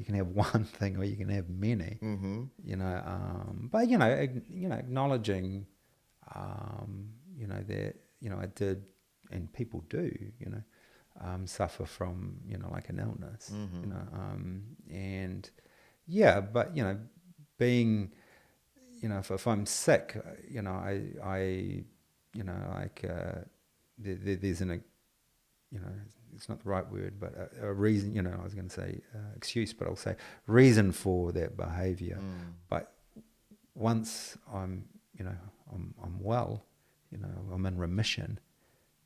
can have one thing or you can have many, but acknowledging that I did, and people do suffer from an illness, and but being if I'm sick, there's it's not the right word, but a reason, I was going to say excuse, but I'll say reason for that behavior. But once I'm well, I'm in remission,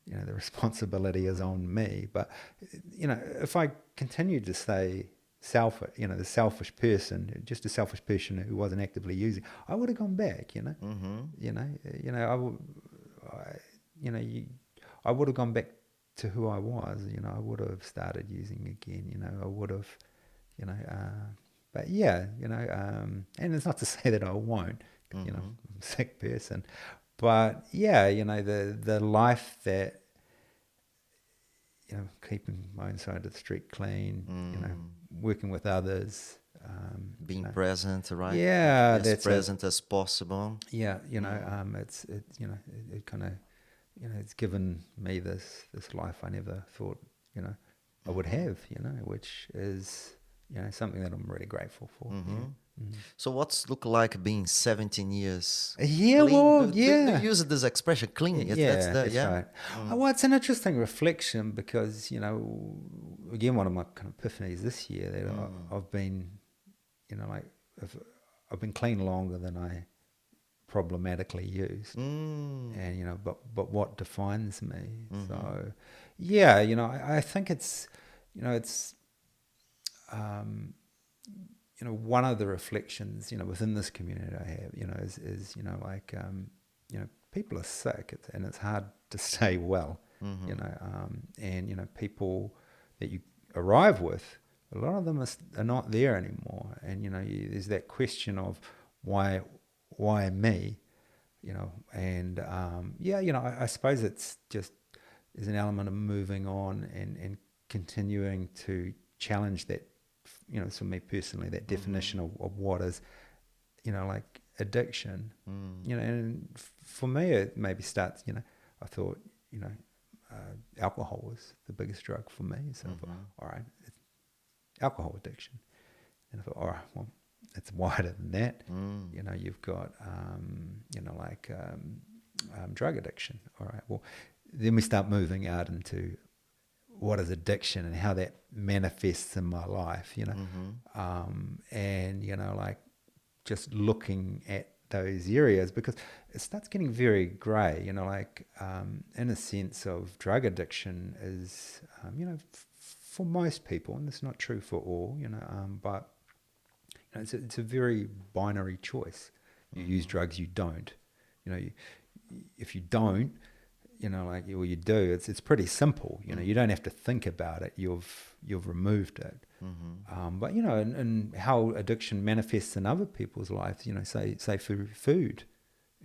the responsibility is on me. But, if I continue to stay the selfish person, just a selfish person who wasn't actively using, I would have gone back, I would have gone back to who I was, I would have started using again, I would have, but yeah, and it's not to say that I won't, I'm a sick person, but yeah, the life that, keeping my own side of the street clean, working with others, being present, right? Yeah, as present as possible. Yeah, it kind of, it's given me this life I never thought, I would have, which is, something that I'm really grateful for. So what's look like being 17 years? Yeah, clean? well, Do yeah. you use this expression, clean? That's right. Well, it's an interesting reflection because, again, one of my kind of epiphanies this year that I've been, I've been clean longer than I problematically used, and but what defines me? So, yeah, I think it's, one of the reflections, within this community I have, is people are sick, and it's hard to stay well, and people that you arrive with, a lot of them are not there anymore, and there's that question of why me, and I suppose it's just, there's an element of moving on and continuing to challenge that, for me personally, that definition of what is, addiction, and for me it maybe starts, I thought, alcohol was the biggest drug for me, so I thought, all right, it's alcohol addiction, and I thought, all right, well, it's wider than that. You've got, drug addiction. All right. Well, then we start moving out into what is addiction and how that manifests in my life, and, just looking at those areas, because it starts getting very grey, in a sense of drug addiction is, for most people, and it's not true for all, but it's a very binary choice. You use drugs, you don't. If you don't, or you do, it's pretty simple. You don't have to think about it. You've removed it. But and how addiction manifests in other people's lives. Say through food,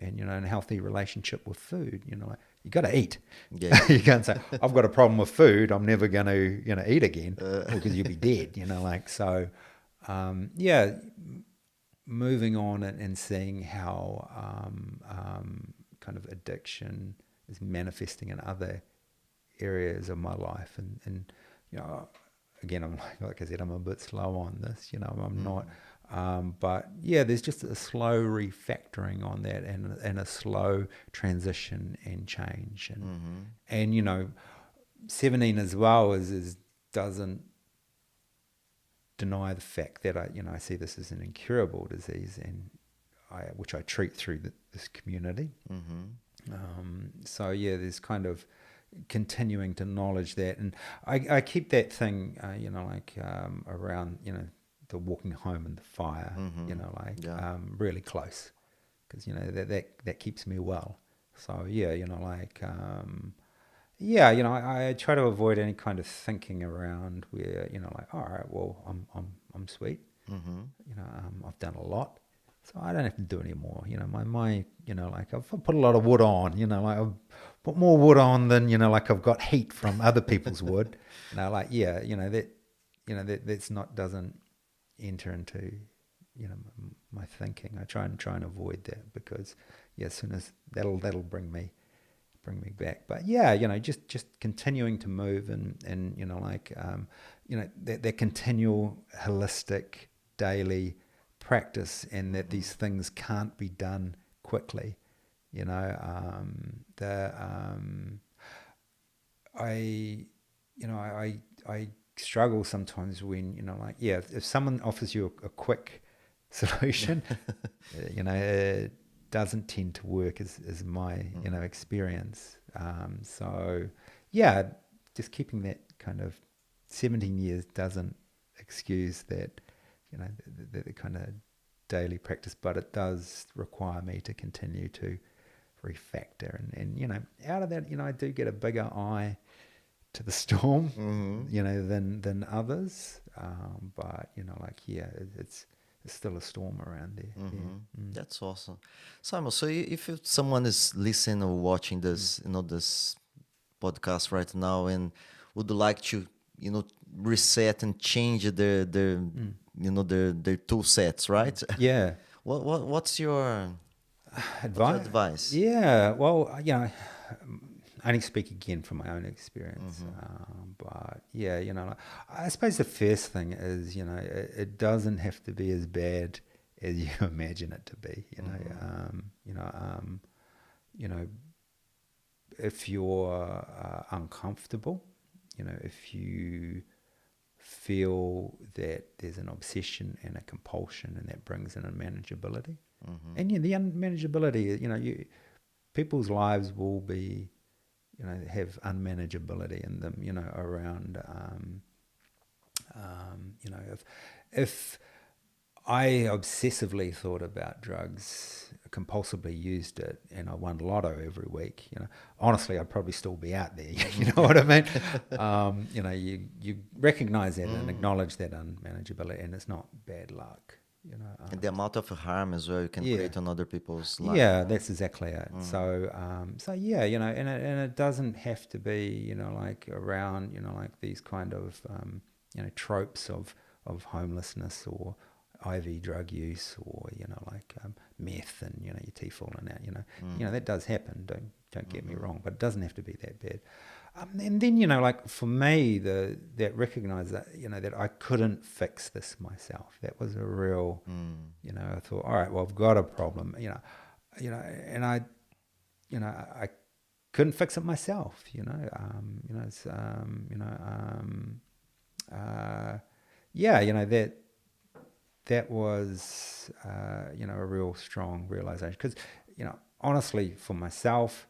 and a healthy relationship with food. You got to eat. Yeah. You can't say, I've got a problem with food, I'm never going to eat again, because you'll be dead. So. Moving on and seeing how kind of addiction is manifesting in other areas of my life, and again, I'm like I said, I'm a bit slow on this. I'm not, but yeah, there's just a slow refactoring on that, and a slow transition and change, and 17 as well is doesn't deny the fact that I see this as an incurable disease, and which I treat through this community. So yeah, there's kind of continuing to acknowledge that, and I keep that thing, around, the walking home and the fire, really close, because that keeps me well. So yeah, I try to avoid any kind of thinking around where, all right, well, I'm sweet. I've done a lot, so I don't have to do any more. I've put a lot of wood on, I've put more wood on than, I've got heat from other people's wood. That's not, doesn't enter into, my thinking. I try and avoid that, because as soon as that'll bring me back. But yeah, just continuing to move, and that continual holistic daily practice, and that these things can't be done quickly. I struggle sometimes when, if someone offers you a quick solution, it doesn't tend to work, as my experience. So yeah, just keeping that kind of 17 years doesn't excuse that, the kind of daily practice, but it does require me to continue to refactor. And out of that, I do get a bigger eye to the storm, than others. But, it's still a storm around there. That's awesome. Simon, so if someone is listening or watching this, this podcast right now and would like to, reset and change their tool sets, right? Yeah. What's your advice? Yeah. Well, I only speak again from my own experience. But yeah, I suppose the first thing is, it doesn't have to be as bad as you imagine it to be. If you're uncomfortable, if you feel that there's an obsession and a compulsion, and that brings in unmanageability, and the unmanageability, people's lives will be, have unmanageability in them, around, if I obsessively thought about drugs, compulsively used it, and I won lotto every week, honestly, I'd probably still be out there. You know what I mean? You recognize that and acknowledge that unmanageability, and it's not bad luck. And the amount of harm as well you can create on other people's lives. Yeah, that's exactly it. So yeah, and it doesn't have to be, like around, like these kind of, tropes of homelessness or IV drug use, or like meth and your teeth falling out. That does happen. Don't get me wrong, but it doesn't have to be that bad. And then like for me, that recognize that that I couldn't fix this myself. That was a real I thought, all right, well, I've got a problem. And I couldn't fix it myself. That was, a real strong realization. Because, honestly, for myself,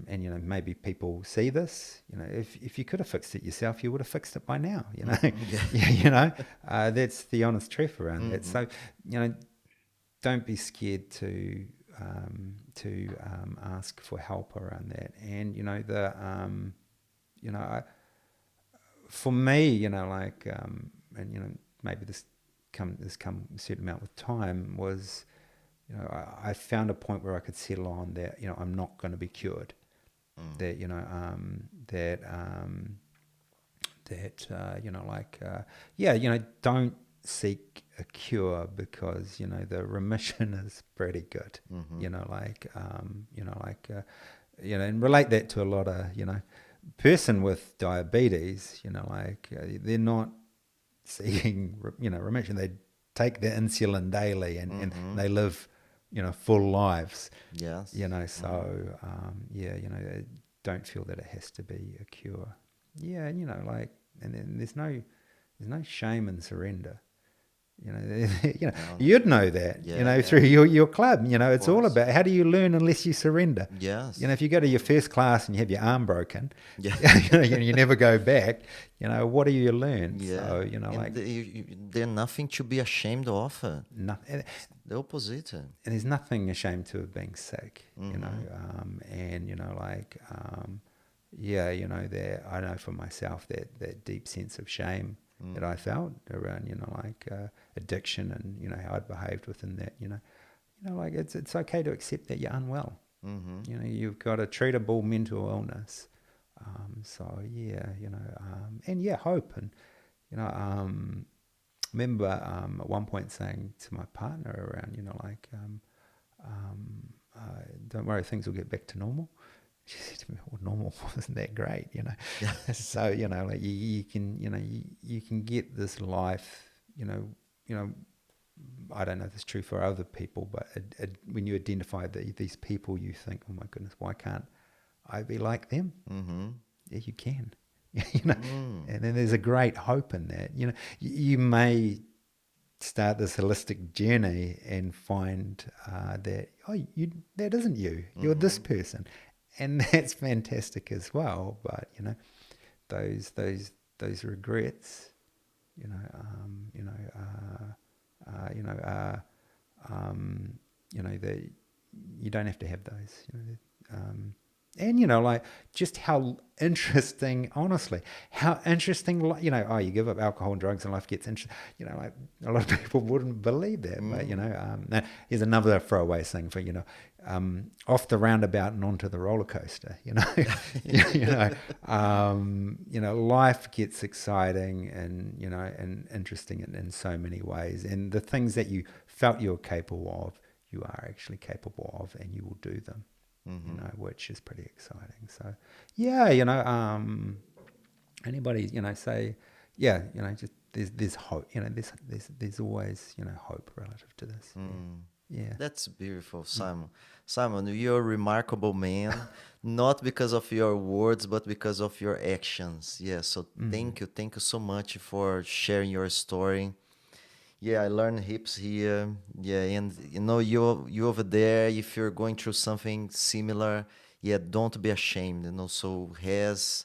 and, maybe people see this, if you could have fixed it yourself, you would have fixed it by now, that's the honest truth around that. So, don't be scared to ask for help around that. And, for me, and, maybe this come a certain amount with time, was I found a point where I could settle on that I'm not going to be cured, that don't seek a cure, because the remission is pretty good, and relate that to a lot of person with diabetes, they're not seeking remission. They take their insulin daily and they live full lives. Yes. So don't feel that it has to be a cure. Yeah, and and then there's no shame in surrender. You'd know that, through your club. It's all about, how do you learn unless you surrender? Yes. If you go to your first class and you have your arm broken, you never go back. What do you learn? Yeah. So there's nothing to be ashamed of. Nothing. The opposite. And there's nothing ashamed to of being sick. And that I know for myself that deep sense of shame that I felt around, addiction and, how I'd behaved within that, it's okay to accept that you're unwell. You've got a treatable mental illness. Hope. And, remember at one point saying to my partner around, don't worry, things will get back to normal. She said to me, well, normal wasn't that great, So, you can get this life, I don't know if it's true for other people, but when you identify these people, you think, oh my goodness, why can't I be like them? Yeah, you can, and then there's a great hope in that. You may start this holistic journey and find that, that isn't you, you're this person. And that's fantastic as well. But, those regrets, you know, you know, you know, you know, you don't have to have those, you know, and you know, like just how interesting, honestly, how interesting, you know, oh, you give up alcohol and drugs and life gets interesting, you know, like a lot of people wouldn't believe that, but you know, now here's another throwaway thing for, you know, off the roundabout and onto the roller coaster, you know, you know, life gets exciting and, you know, and interesting in so many ways. And the things that you felt you were capable of, you are actually capable of, and you will do them, you know, which is pretty exciting. So, yeah, you know, anybody, you know, say, yeah, you know, just there's hope, you know, there's always, you know, hope relative to this. Yeah. That's beautiful, Simon. Simon, you're a remarkable man, not because of your words, but because of your actions. Yeah, so thank you so much for sharing your story. Yeah, I learned heaps here. Yeah, and you know, you over there, if you're going through something similar, yeah, don't be ashamed. You know, so has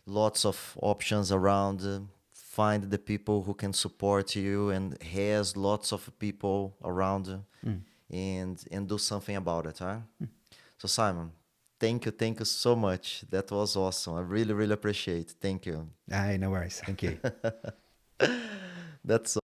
lots of options around. Find the people who can support you, and has lots of people around, and do something about it, huh? So Simon, thank you so much. That was awesome. I really appreciate. Thank you. Hey, no worries. Thank you. That's